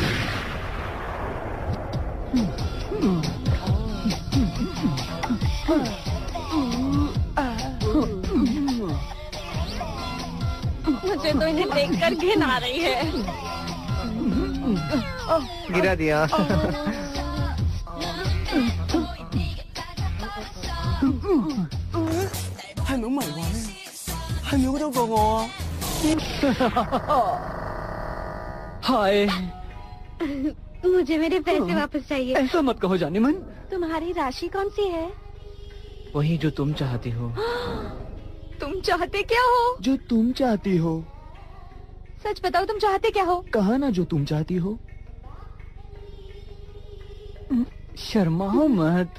मुझे तो इन्हें देखकर घिन आ रही है। गिरा दिया। 係咪好迷幻咧？係咪好多過我啊？ हाय मुझे मेरे पैसे वापस चाहिए। ऐसा मत कहो जानेमन। तुम्हारी राशि कौन सी है? वही जो तुम चाहती हो। तुम चाहते क्या हो? जो तुम चाहती हो। सच बताओ, तुम चाहते क्या हो? कहा ना जो तुम चाहती हो। शर्माओ मत,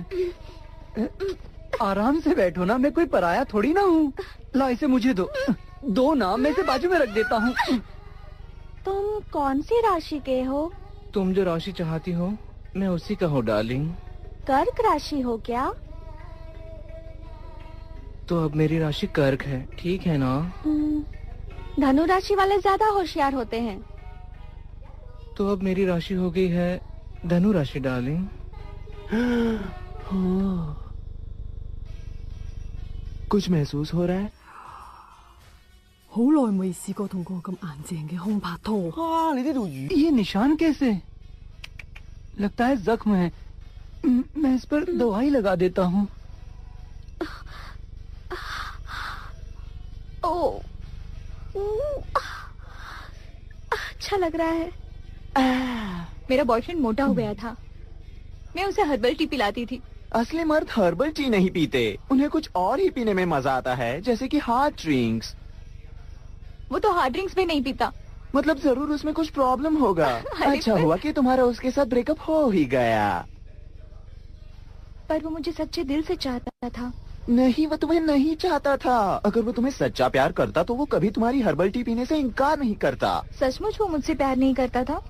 आराम से बैठो ना, मैं कोई पराया थोड़ी ना हूँ। ला इसे मुझे दो ना, मैं इसे बाजू में रख देता हूँ। तुम कौन सी राशि के हो? तुम जो राशि चाहती हो मैं उसी का हूँ डार्लिंग। कर्क राशि हो क्या? तो अब मेरी राशि कर्क है, ठीक है ना? धनु राशि वाले ज्यादा होशियार होते हैं। तो अब मेरी राशि हो गई है धनु राशि डार्लिंग। कुछ महसूस हो रहा है? 好耐未試過同個咁硬淨嘅空拍拖。 हाँ, 你呢條魚 ये निशान कैसे? लगता है जख्म है। मैं इस पर दवाई लगा देता हूँ। ओ, अच्छा लग रहा है। मेरा बॉयफ्रेंड मोटा हो गया था, मैं उसे हर्बल टी पिलाती थी। असली मर्द हर्बल टी नहीं पीते, उन्हें कुछ और ही पीने में मजा आता है, जैसे कि हार्ड ड्रिंक्स। वो तो हार्ड ड्रिंक्स भी नहीं पीता। मतलब जरूर उसमें कुछ प्रॉब्लम होगा। अच्छा हुआ कि तुम्हारा उसके साथ ब्रेकअप हो ही गया। पर वो मुझे सच्चे दिल से चाहता था। नहीं, वो तुम्हें नहीं चाहता था। अगर वो तुम्हें सच्चा प्यार करता तो वो कभी तुम्हारी हर्बल टी पीने से इनकार नहीं करता। सचमुच वो मुझसे प्यार नहीं करता था?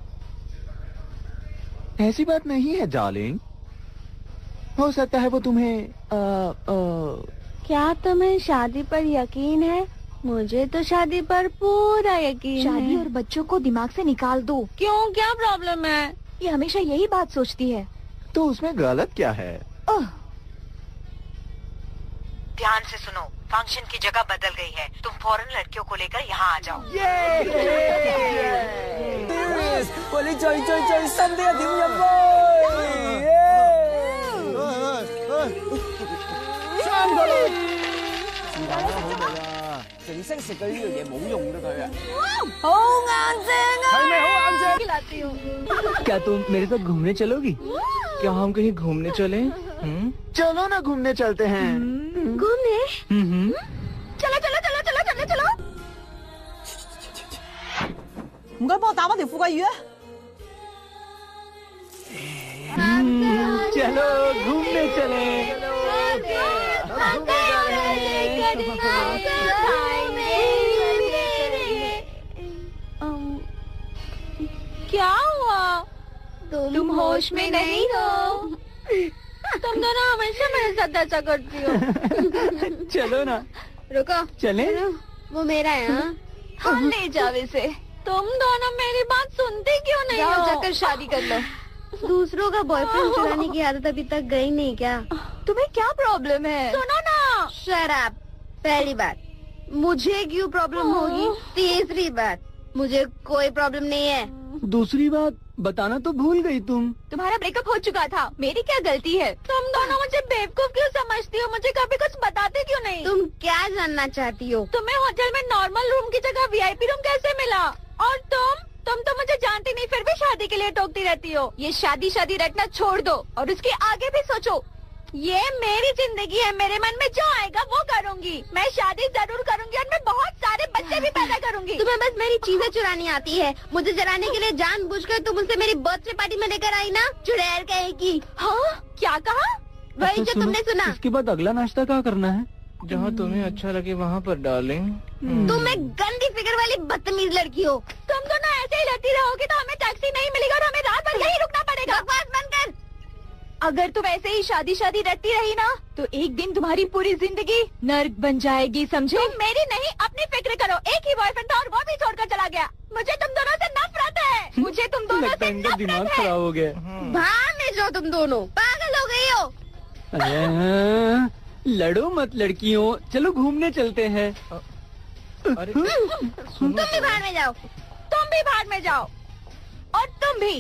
ऐसी बात नहीं है डार्लिंग, हो सकता है वो तुम्हें क्या तुम्हें शादी पर यकीन है? मुझे तो शादी पर पूरा यकीन है। शादी और बच्चों को दिमाग से निकाल दो। क्यों, क्या प्रॉब्लम है? ये हमेशा यही बात सोचती है। तो उसमें गलत क्या है? ध्यान से सुनो, फंक्शन की जगह बदल गई है, तुम फौरन लड़कियों को लेकर यहाँ आ जाओ। 喂，你最新啲一點入杯。3個啦，是但啦，好味啊！淨識食嘅呢樣嘢冇用嘅佢啊。好硬淨啊！係咪好硬淨？ खिलाती हूँ। क्या तुम मेरे साथ घूमने चलोगी? क्या हम कहीं घूमने चले? चलो ना, घूमने चलते हैं। घूमने? चलो चलो चलो चलो चलो चलो। 唔該，幫我打返條富貴魚啊！ चलो घूमने चले। क्या हुआ? तुम होश में नहीं हो। तुम दोनों हमेशा मेरे साथ ऐसा करती हो। चलो ना। रुको, चले? वो मेरा है। हाँ, ले जाओ इसे। तुम दोनों मेरी बात सुनते क्यों नहीं हो? जाकर शादी कर लो। दूसरों का बॉयफ्रेंड चुराने की आदत अभी तक गई नहीं क्या? तुम्हें क्या प्रॉब्लम है? सुनो ना। शराब। पहली बात, मुझे क्यों प्रॉब्लम होगी? तीसरी बात, मुझे कोई प्रॉब्लम नहीं है। दूसरी बात बताना तो भूल गई तुम। तुम्हारा ब्रेकअप हो चुका था, मेरी क्या गलती है? तुम दोनों मुझे बेवकूफ क्यों समझती हो? मुझे कभी कुछ बताते क्यों नहीं? तुम क्या जानना चाहती हो? तुम्हें होटल में नॉर्मल रूम की जगह वीआईपी रूम कैसे मिला? और तुम तो मुझे जानती नहीं, फिर भी शादी के लिए टोकती रहती हो। ये शादी रटना छोड़ दो और उसके आगे भी सोचो। ये मेरी जिंदगी है, मेरे मन में जो आएगा वो करूंगी। मैं शादी जरूर करूंगी और मैं बहुत सारे बच्चे भी पैदा करूंगी। तुम्हें बस मेरी चीजें चुरानी आती है। मुझे जलाने के लिए जानबूझकर तुम मुझसे मेरी बर्थडे पार्टी में लेकर आई ना, चुड़ैल कहेगी। हाँ, क्या कहा? वही जो तुमने सुना। इसके बाद अगला नाश्ता क्या करना है? जहाँ तुम्हें अच्छा लगे वहाँ पर डार्लिंग। तुम एक गंदी फिगर वाली बदतमीज लड़की हो। तुम दोनों ऐसे ही लड़ती रहोगी तो हमें टैक्सी नहीं मिलेगा और हमें रात भर यहीं रुकना पड़ेगा। बकवास बंद कर। अगर तुम ऐसे ही शादी रटती रही ना तो एक दिन तुम्हारी पूरी जिंदगी नर्क बन जाएगी, समझे? तुम मेरी नहीं अपनी फिक्र करो। एक ही बॉयफ्रेंड था और वो भी छोड़कर चला गया। मुझे तुम दोनों से नफरत है। मुझे तुम दोनों लगता से है इनका दिमाग नफरत है। खराब हो गया। बाहर में जो तुम दोनों पागल हो गई हो। अरे लड़ो मत लड़कियों, चलो घूमने चलते हैं। अरे तुम भी बाहर में जाओ। तुम भी बाहर में जाओ और तुम भी।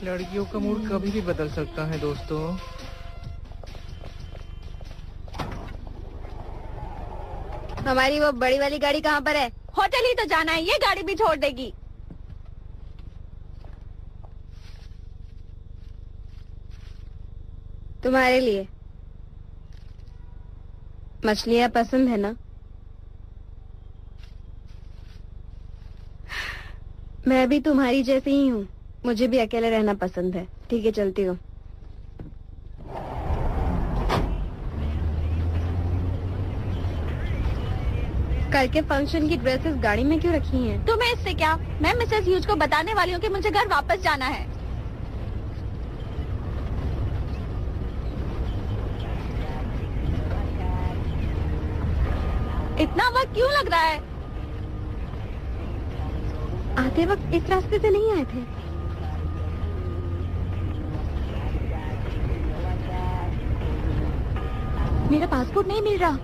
लड़कियों का मूड कभी भी बदल सकता है दोस्तों। हमारी वो बड़ी वाली गाड़ी कहाँ पर है? होटल ही तो जाना है, ये गाड़ी भी छोड़ देगी। तुम्हारे लिए। मछलियाँ पसंद है ना? मैं भी तुम्हारी जैसी ही हूँ, मुझे भी अकेले रहना पसंद है। ठीक है, चलती हूँ। कल के फंक्शन की ड्रेसेस गाड़ी में क्यों रखी हैं? तुम्हें इससे क्या? मैं मिसेस ह्यूज को बताने वाली हूँ कि मुझे घर वापस जाना है। इतना वक्त क्यों लग रहा है? आते वक्त इस रास्ते से नहीं आए थे। मेरा पासपोर्ट नहीं मिल रहा।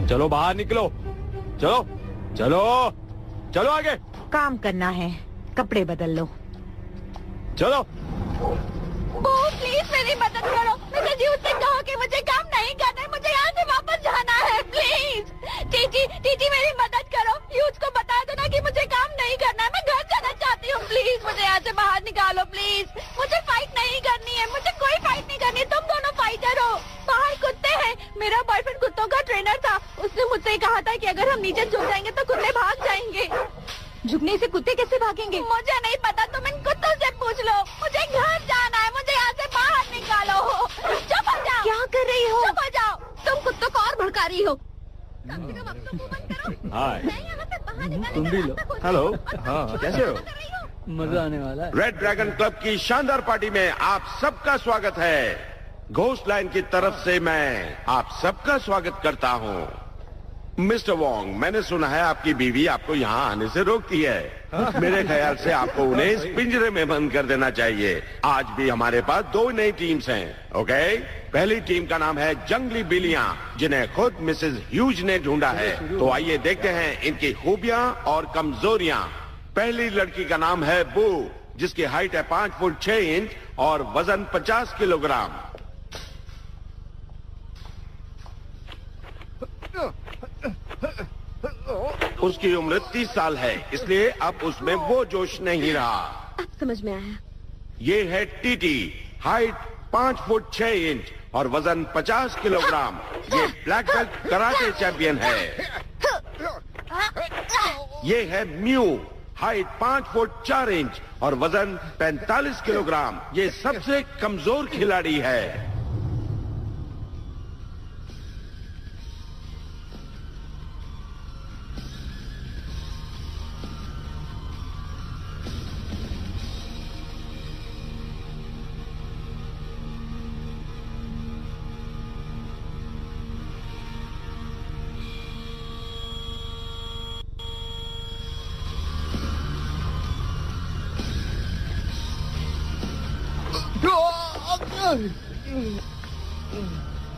चलो बाहर निकलो, चलो चलो चलो आगे। काम करना है, कपड़े बदल लो। चलो। प्लीज मेरी मदद करो। मिसेस ह्यूज से कहो कि मुझे काम नहीं करना है, मुझे यहाँ से वापस जाना है। प्लीज टीटी मेरी मदद करो। ह्यूज को बता दो ना कि मुझे काम नहीं करना है, मैं घर जाना चाहती हूँ। प्लीज मुझे यहाँ से बाहर निकालो। प्लीज मुझे फाइट नहीं करनी है, मुझे कोई फाइट नहीं करनी। तुम दोनों फाइटर हो। बाहर कुत्ते हैं। मेरा बॉयफ्रेंड कुत्तों का ट्रेनर था। उसने मुझसे कहा था कि अगर हम नीचे झुक जाएंगे तो कुत्ते भाग जाएंगे। झुकने से कुत्ते कैसे भागेंगे? मुझे नहीं पता, तुम इन कुत्तों से पूछ लो। मुझे घर जाना है, मुझे यहाँ से बाहर निकालो। चुप हो जाओ। क्या कर रही हो? चुप हो जाओ। तुम कुत्तों को और भड़का रही हो। हाय, तुम भी लो। हेलो। हाँ, कैसे हो? मजा आने वाला है। रेड ड्रैगन क्लब की शानदार पार्टी में आप सबका स्वागत है। घोस्ट लाइन की तरफ से मैं आप सबका स्वागत करता हूँ। मिस्टर वोंग, मैंने सुना है आपकी बीवी आपको यहाँ आने से रोकती है। मेरे ख्याल से आपको उन्हें इस पिंजरे में बंद कर देना चाहिए। आज भी हमारे पास 2 नई टीम्स हैं। ओके, पहली टीम का नाम है जंगली बिल्लियाँ, जिन्हें खुद मिसेस ह्यूज ने ढूंढा है। तो आइए देखते हैं इनकी खूबियाँ और कमजोरियाँ। पहली लड़की का नाम है बू, जिसकी हाइट है 5 फुट 6 इंच और वजन 50 किलोग्राम। उसकी उम्र 30 साल है, इसलिए अब उसमें वो जोश नहीं रहा। अब समझ में आया। ये है टीटी, हाइट 5 फुट 6 इंच और वजन 50 किलोग्राम। ये ब्लैक बेल्ट कराटे चैंपियन है। ये है म्यू, हाइट 5 फुट 4 इंच और वजन 45 किलोग्राम। ये सबसे कमजोर खिलाड़ी है।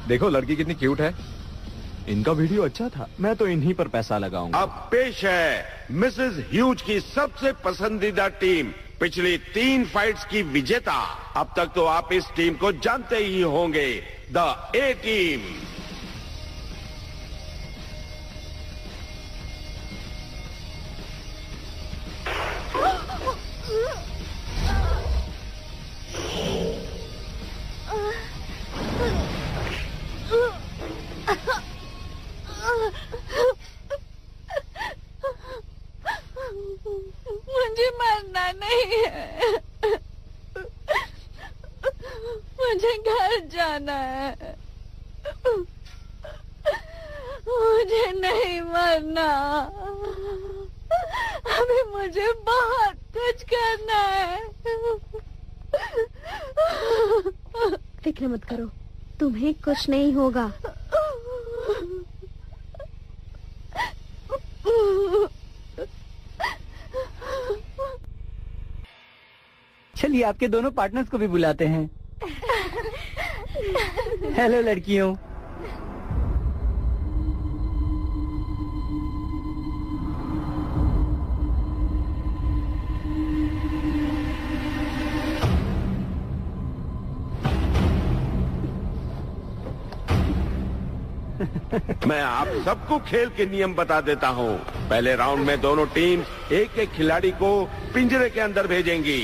देखो लड़की कितनी क्यूट है। इनका वीडियो अच्छा था, मैं तो इन्हीं पर पैसा लगाऊंगा। अब पेश है मिसेस ह्यूज की सबसे पसंदीदा टीम, पिछली 3 फाइट्स की विजेता। अब तक तो आप इस टीम को जानते ही होंगे, द ए टीम। मुझे मरना नहीं है। मुझे घर जाना है, मुझे नहीं मरना, अभी मुझे बहुत कुछ करना है। फिक्र मत करो, तुम्हें कुछ नहीं होगा। चलिए आपके दोनों पार्टनर्स को भी बुलाते हैं। हेलो लड़कियों। मैं आप सबको खेल के नियम बता देता हूँ। पहले राउंड में दोनों टीम एक एक खिलाड़ी को पिंजरे के अंदर भेजेंगी।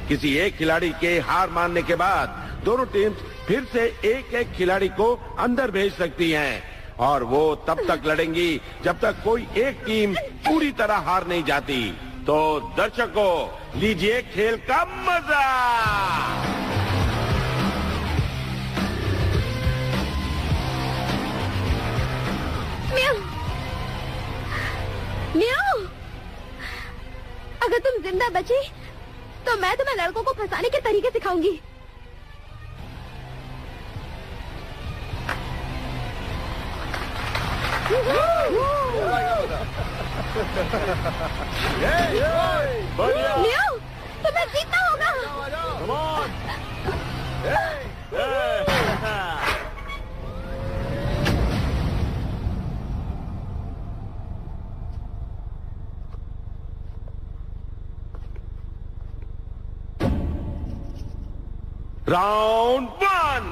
किसी एक खिलाड़ी के हार मानने के बाद दोनों टीम फिर से एक एक खिलाड़ी को अंदर भेज सकती हैं और वो तब तक लड़ेंगी जब तक कोई एक टीम पूरी तरह हार नहीं जाती। तो दर्शकों, लीजिए खेल का मजा। म्याऊ, अगर तुम जिंदा बची तो मैं तुम्हें लड़कों को फंसाने के तरीके सिखाऊंगी। म्याऊ, तुम्हें जीतना होगा। राउंड 1।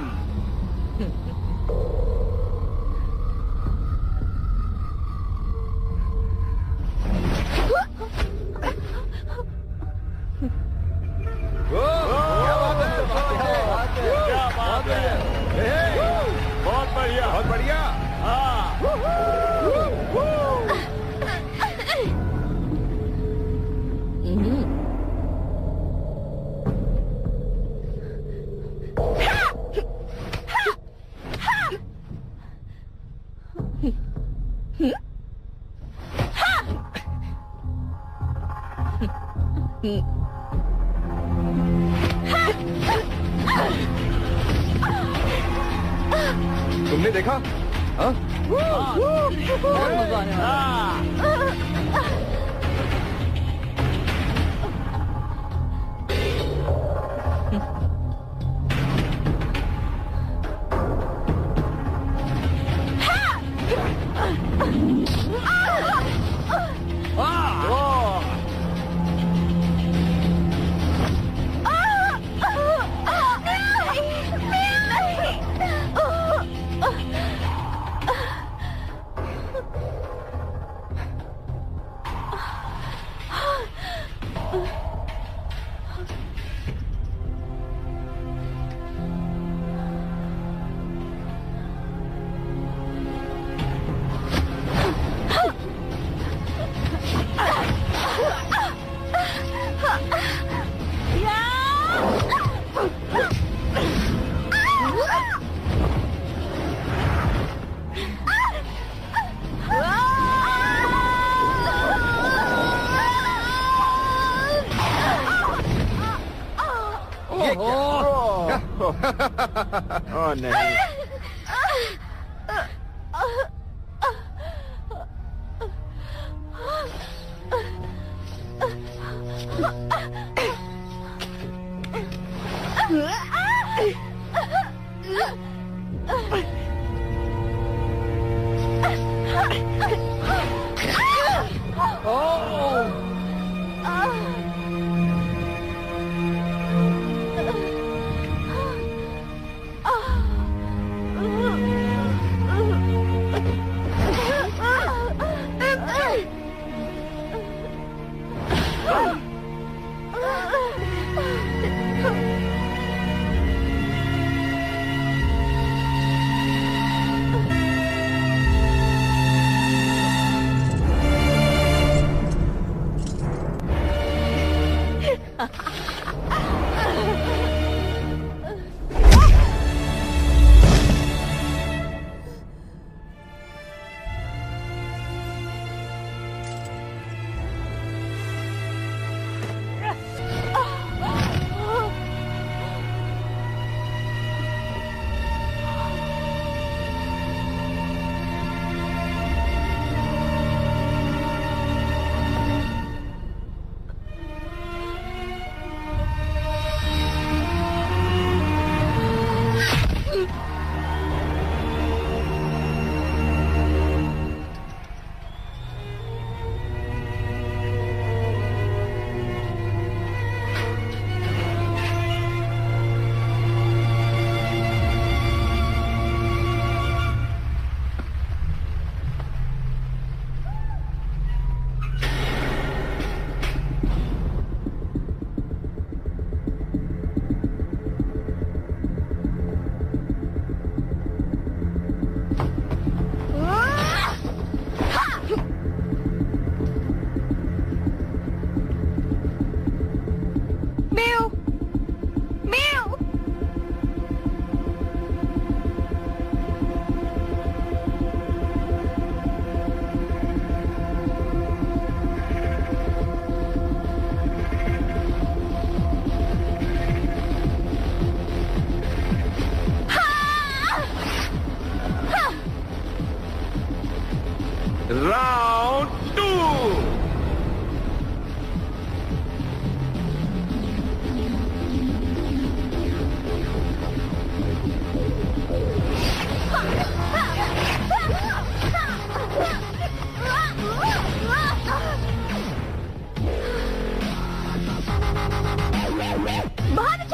बहुत बढ़िया, बहुत बढ़िया। तुमने देखा? हाँ? बहुत मजा आने वाला है। ओह नहीं।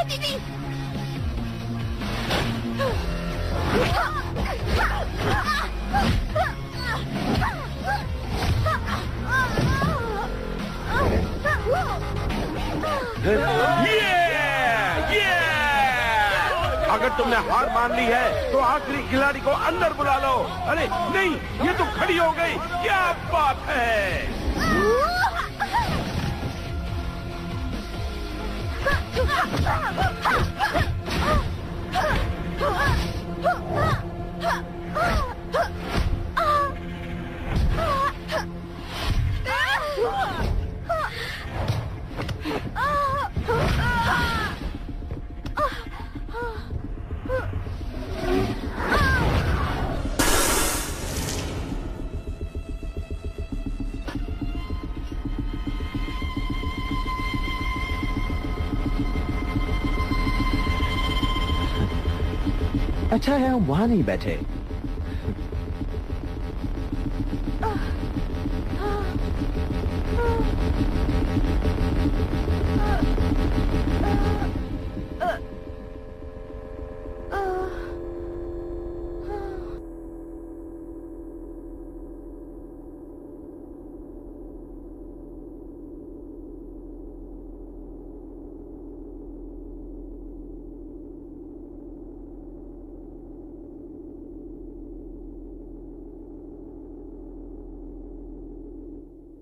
चाहती थी। ये! अगर तुमने हार मान ली है तो आखिरी खिलाड़ी को अंदर बुला लो। अरे नहीं, ये तो खड़ी हो गई। क्या बात है। अच्छा है हम वहां नहीं बैठे।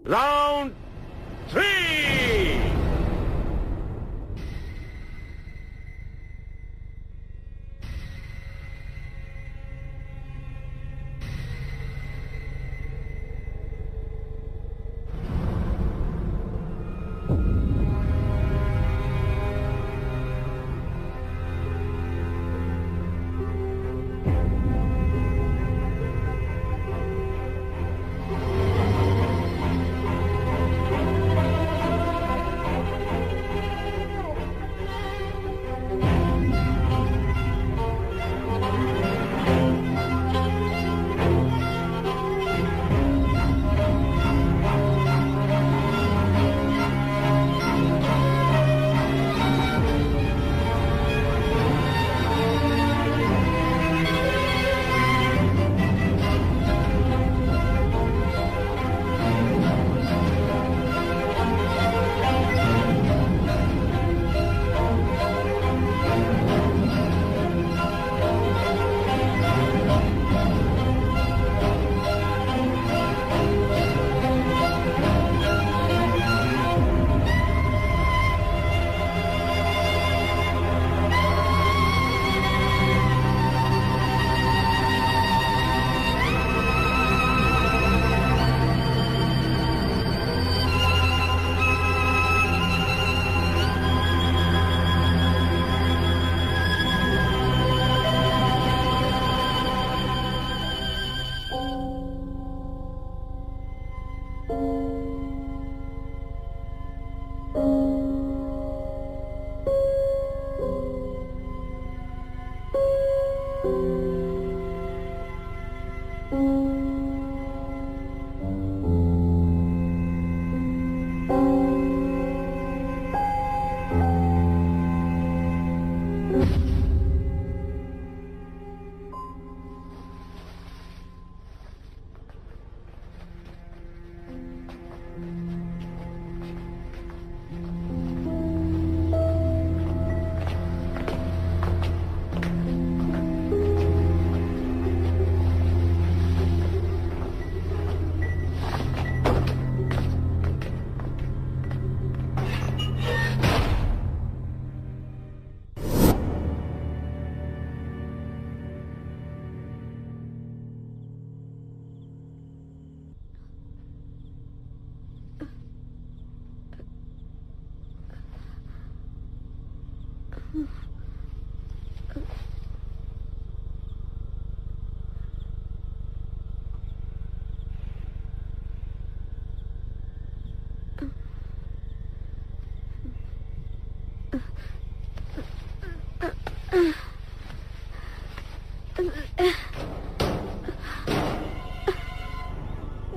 राउंड 3।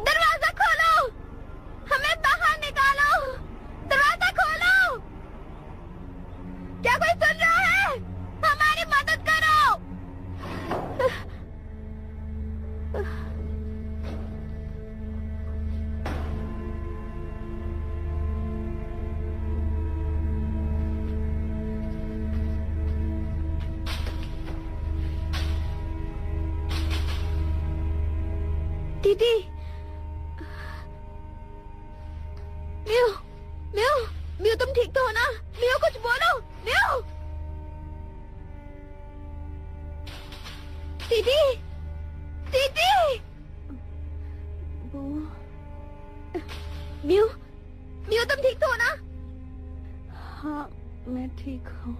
दरवाजा खोलो, हमें बाहर निकालो, दरवाजा खोलो। क्या कोई सुन रहा दीदी। म्यू म्यू म्यू, तुम ठीक तो हो ना? म्यू कुछ बोलो। म्यू दीदी दीदी। म्यू म्यू, तुम ठीक तो हो ना? हाँ मैं ठीक हूँ।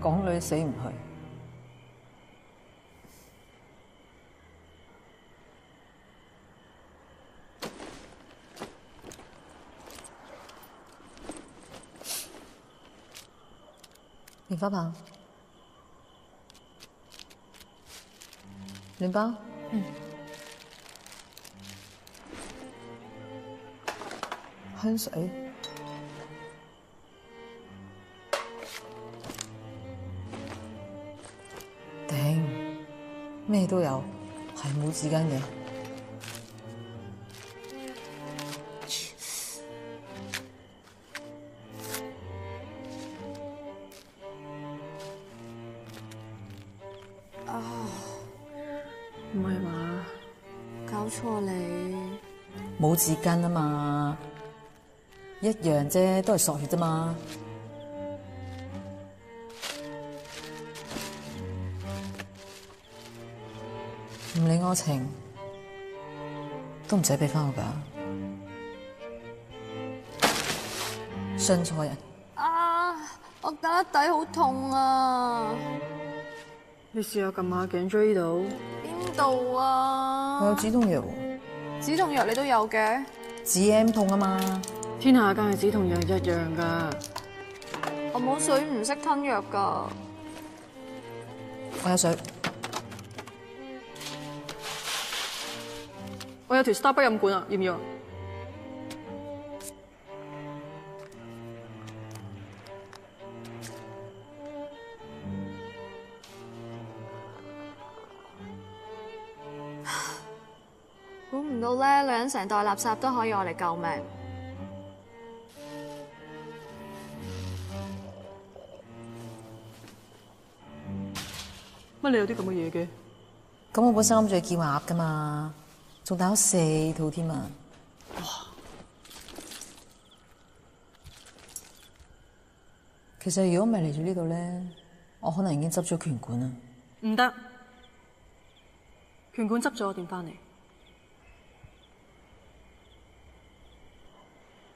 港女死唔去，棉花棒，暖包，香水。頂，咩都有，係冇紙巾嘅。唔係嘛？搞錯你？冇紙巾啊嘛，一樣啫，都係索血啫嘛。唔理我情，都唔使俾翻我㗎。信錯人。啊！我打底好痛啊！你試下撳下頸椎度。邊度啊？我有止痛藥喎。止痛藥你都有嘅？止 M 痛啊嘛。天下間嘅止痛藥一樣㗎。我冇水，唔識吞藥㗎。我有水。我有條 Starbucks 飲管啊，要唔要啊？估唔到咧，女人成袋垃圾都可以我嚟救命。乜你有啲咁嘅嘢嘅？咁我本身諗住叫鴨㗎嘛。仲打咗4套添啊！哇！其實如果唔係嚟咗呢度咧，我可能已經執咗拳館啦。唔得，拳館執咗我點翻嚟？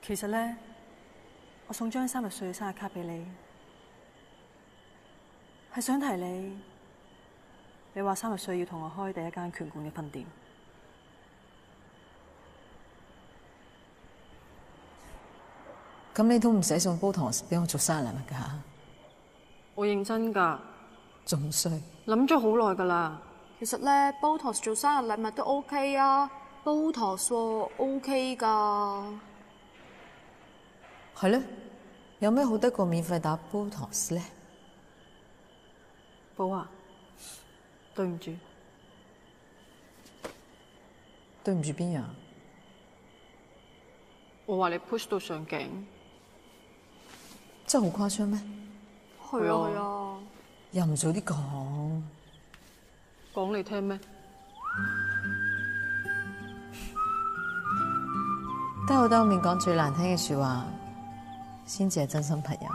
其實咧，我送張30歲嘅生日卡俾你，係想提你。你話30歲要同我開第一間拳館嘅分店。咁你都唔使送煲糖俾我做生日禮物㗎？我認真㗎，仲衰，諗咗好耐㗎啦。其實咧，Botox 做生日禮物都 OK 啊 ，Botox OK 㗎。係咧，有咩好得過免費打 Botox 咧？寶啊，對唔住，對唔住邊樣？我話你 push 到上頸。真係好誇張咩？係啊係啊，又唔早啲講，講你聽咩？兜口兜面講最難聽嘅説話，先至係真心朋友。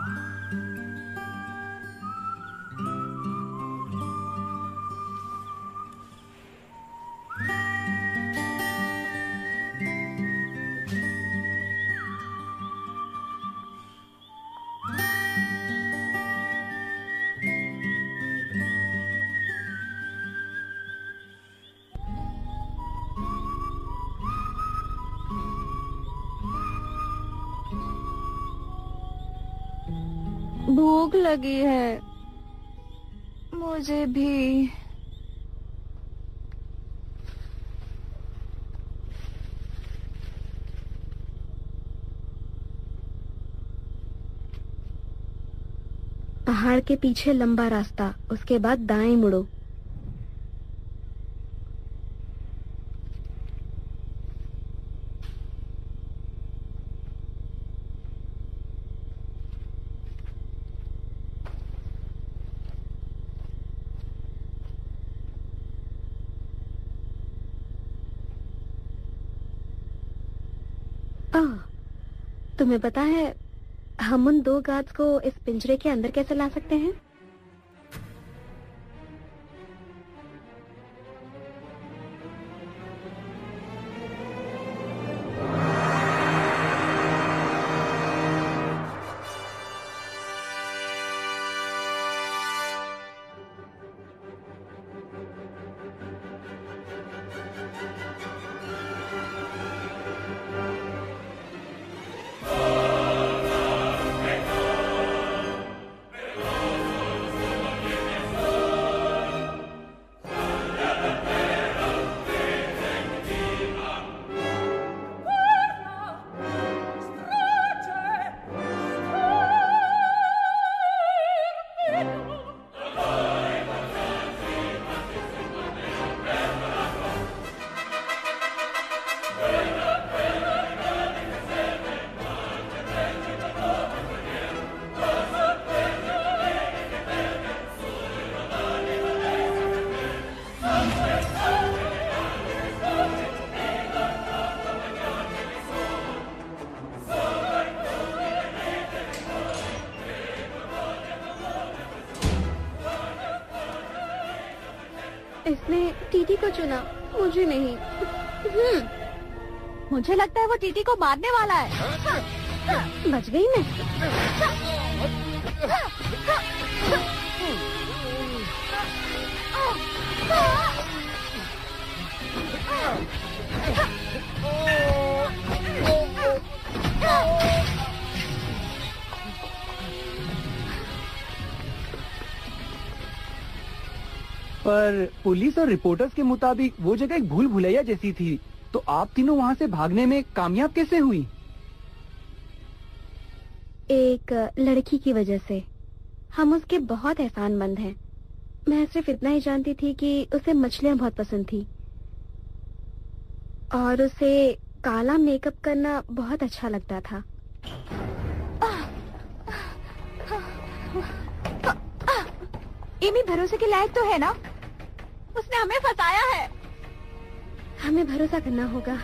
भूख लगी है मुझे भी। पहाड़ के पीछे लंबा रास्ता, उसके बाद दाएं मुड़ो। तुम्हें पता है हम उन 2 गार्ड्स को इस पिंजरे के अंदर कैसे ला सकते हैं? इसने टीटी को चुना, मुझे नहीं। मुझे लगता है वो टीटी को मारने वाला है। बच गई मैं। पर पुलिस और रिपोर्टर्स के मुताबिक वो जगह एक भूल भुलैया जैसी थी, तो आप तीनों वहाँ से भागने में कामयाब कैसे हुई? एक लड़की की वजह से। हम उसके बहुत एहसानमंद हैं। मैं सिर्फ इतना ही जानती थी कि उसे मछलियाँ बहुत पसंद थी और उसे काला मेकअप करना बहुत अच्छा लगता था। एमी भरोसे के लायक तो है ना? उसने हमें फंसाया है। हमें भरोसा करना होगा।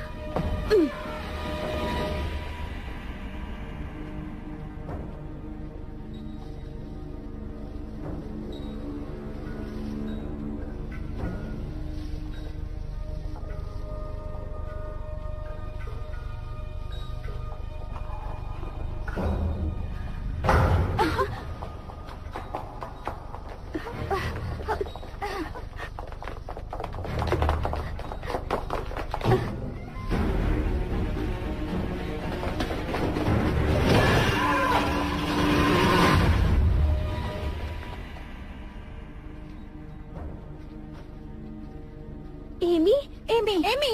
एमी,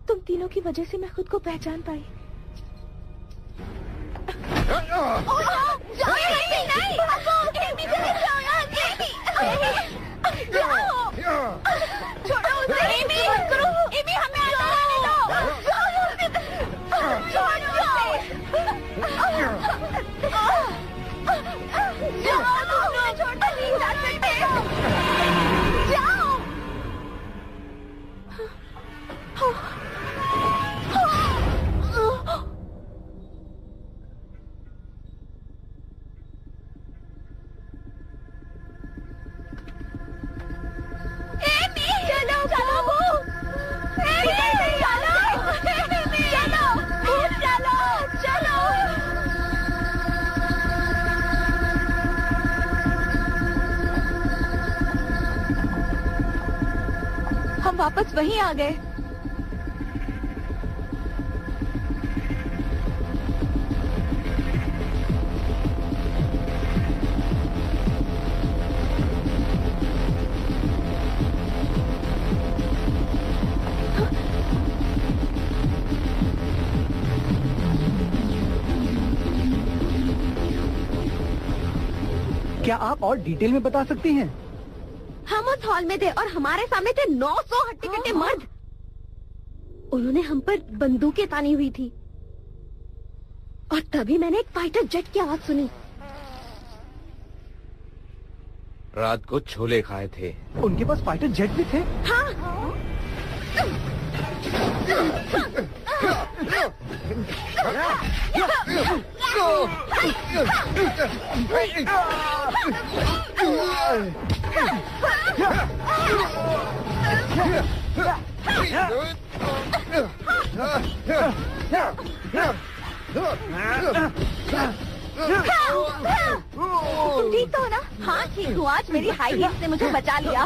तुम तीनों की वजह से मैं खुद को पहचान पाई। छोड़ो उसे। एमी, एमी हमें आने दो। छोड़ो नहीं जा सकते। जाओ। हम वापस वहीं आ गए। क्या आप और डिटेल में बता सकती हैं? हम उस हॉल में थे और हमारे सामने थे 900 हट्टे-कट्टे मर्द। उन्होंने हम पर बंदूकें तानी हुई थी और तभी मैंने एक फाइटर जेट की आवाज सुनी। रात को छोले खाए थे। उनके पास फाइटर जेट भी थे? हाँ। तुम ठीक तो हो ना? हाँ ठीक हूँ। आज मेरी हाई हील्स ने मुझे बचा लिया।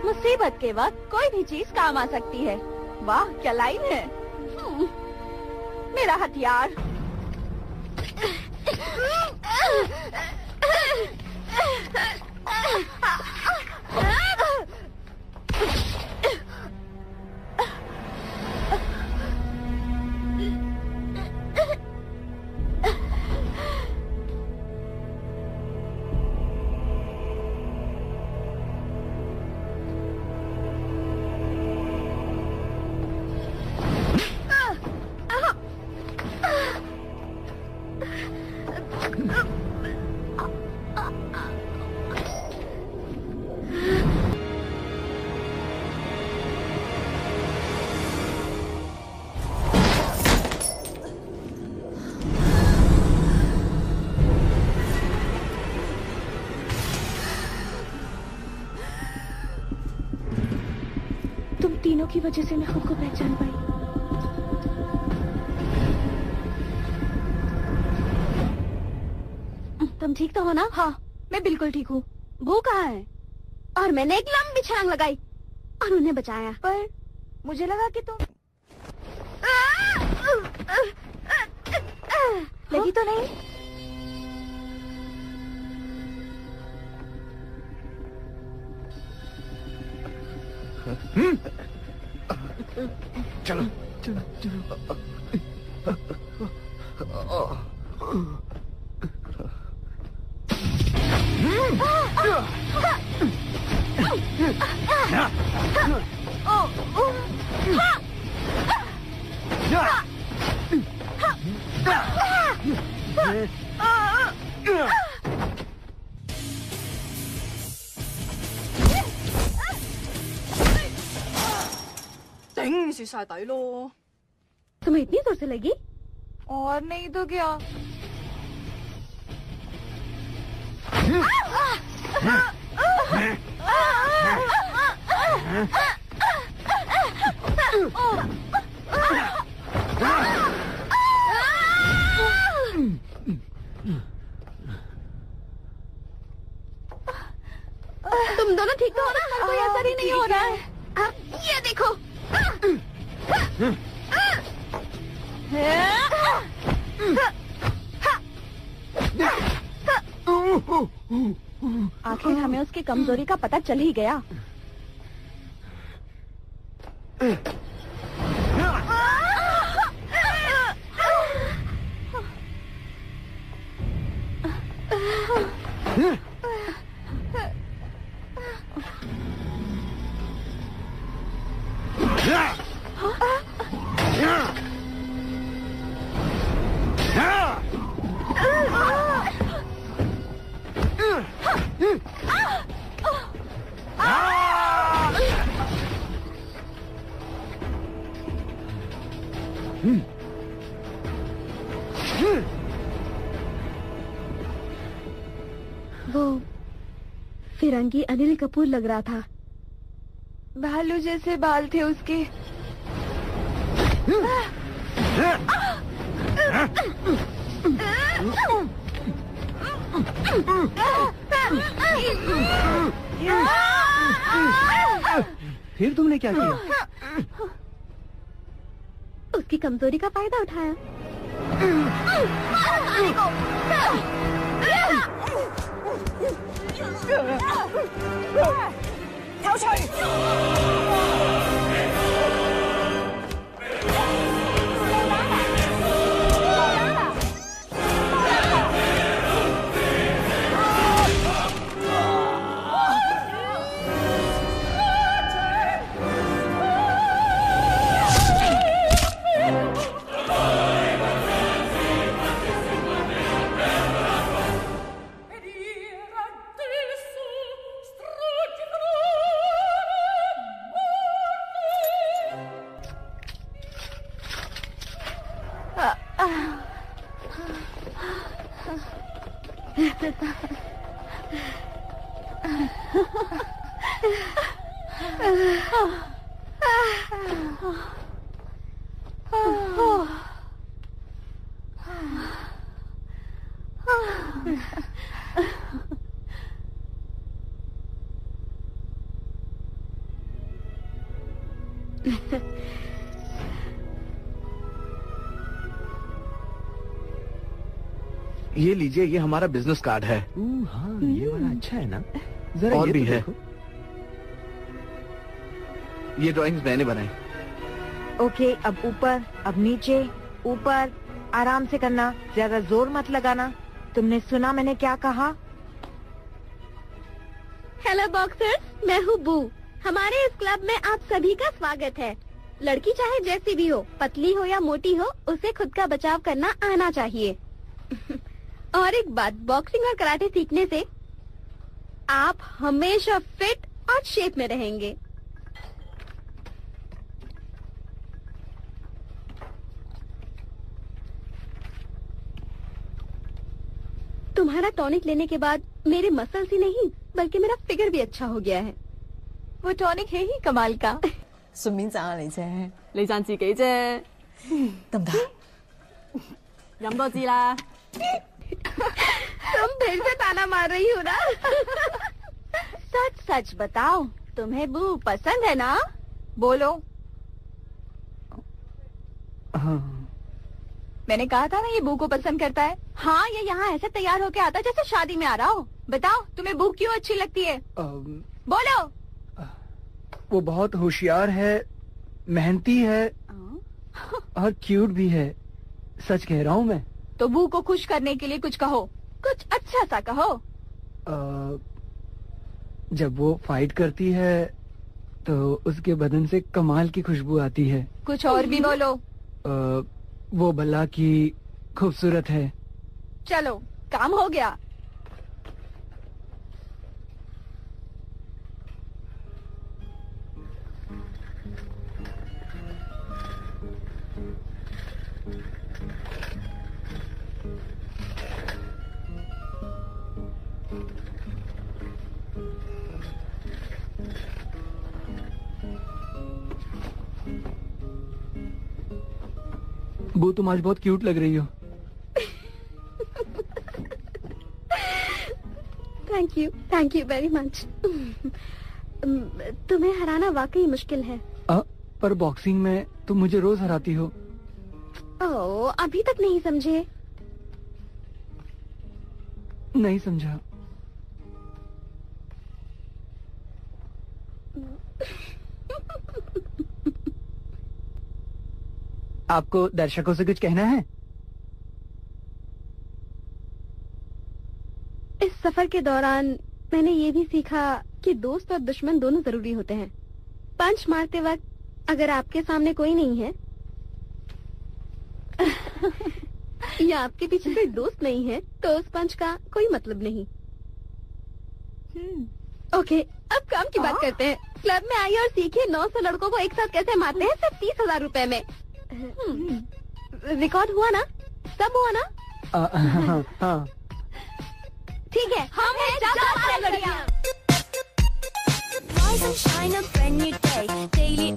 मुसीबत के वक्त कोई भी चीज काम आ सकती है। वाह क्या लाइन है। मेरा हथियार। तुम तीनों की वजह से मैं खुद को पहचान पाई। तुम ठीक तो हो ना? हाँ मैं बिल्कुल ठीक हूँ। वो कहाँ है? और मैंने एक लंबी छलांग लगाई और उन्हें बचाया। पर मुझे लगा कि तुम लगी तो नहीं? चलो चलो चलो।頂蝕晒底咯。 तुम्हें इतनी जोर से लगी? और नहीं तो क्या। तुम दोनों ठीक तो हो ना? कोई असर ही नहीं हो रहा है। ये देखो। आखिर हमें उसकी कमजोरी का पता चल ही गया। वो फिरंगी अनिल कपूर लग रहा था। भालू जैसे बाल थे उसके। फिर तुमने क्या किया? उसकी कमजोरी का फायदा उठाया। ये लीजिए, ये हमारा बिजनेस कार्ड है। हाँ, ये वाला अच्छा है ना? जरा और ये भी तो है। देखो। ये ड्राइंग्स मैंने बनाई। ओके, अब ऊपर, अब नीचे, ऊपर, आराम से करना, ज्यादा जोर मत लगाना। तुमने सुना मैंने क्या कहा? हेलो बॉक्सर्स, मैं हूँ बू। हमारे इस क्लब में आप सभी का स्वागत है। लड़की चाहे जैसी भी हो, पतली हो या मोटी हो, उसे खुद का बचाव करना आना चाहिए। और एक बात, बॉक्सिंग और कराटे सीखने से आप हमेशा फिट और शेप में रहेंगे। तुम्हारा टॉनिक लेने के बाद मेरे मसल्स ही नहीं बल्कि मेरा फिगर भी अच्छा हो गया है। वो टॉनिक है ही कमाल का। 順便讚下你啫，你讚自己啫，得唔得？飲多支啦。 तुम फिर से ताना मार रही हो ना? सच सच बताओ, तुम्हें बू पसंद है ना? बोलो। हाँ। मैंने कहा था ना ये बू को पसंद करता है। हाँ, ये यहाँ ऐसे तैयार होके आता जैसे शादी में आ रहा हो। बताओ तुम्हें बू क्यों अच्छी लगती है? बोलो। वो बहुत होशियार है, मेहनती है और क्यूट भी है। सच कह रहा हूँ मैं। तो बू को खुश करने के लिए कुछ कहो, कुछ अच्छा सा कहो। जब वो फाइट करती है तो उसके बदन से कमाल की खुशबू आती है। कुछ और भी बोलो। वो भला की खूबसूरत है। चलो, काम हो गया। वो तुम आज बहुत क्यूट लग रही हो। Thank you very much. तुम्हें हराना वाकई मुश्किल है। पर बॉक्सिंग में तुम मुझे रोज हराती हो। ओह, अभी तक नहीं समझे? नहीं समझा। आपको दर्शकों से कुछ कहना है? इस सफर के दौरान मैंने ये भी सीखा कि दोस्त और दुश्मन दोनों जरूरी होते हैं। पंच मारते वक्त अगर आपके सामने कोई नहीं है या आपके पीछे कोई दोस्त नहीं है तो उस पंच का कोई मतलब नहीं। ओके, अब काम की बात करते हैं। क्लब में आइए और सीखिए 900 लड़कों को एक साथ कैसे मारते हैं सिर्फ 30,000 रुपए में। रिकॉर्ड हुआ ना? सब हुआ ना? हाँ। ठीक है, हम हैं जाबाज लड़कियां। Rise and shine a brand new day. Daily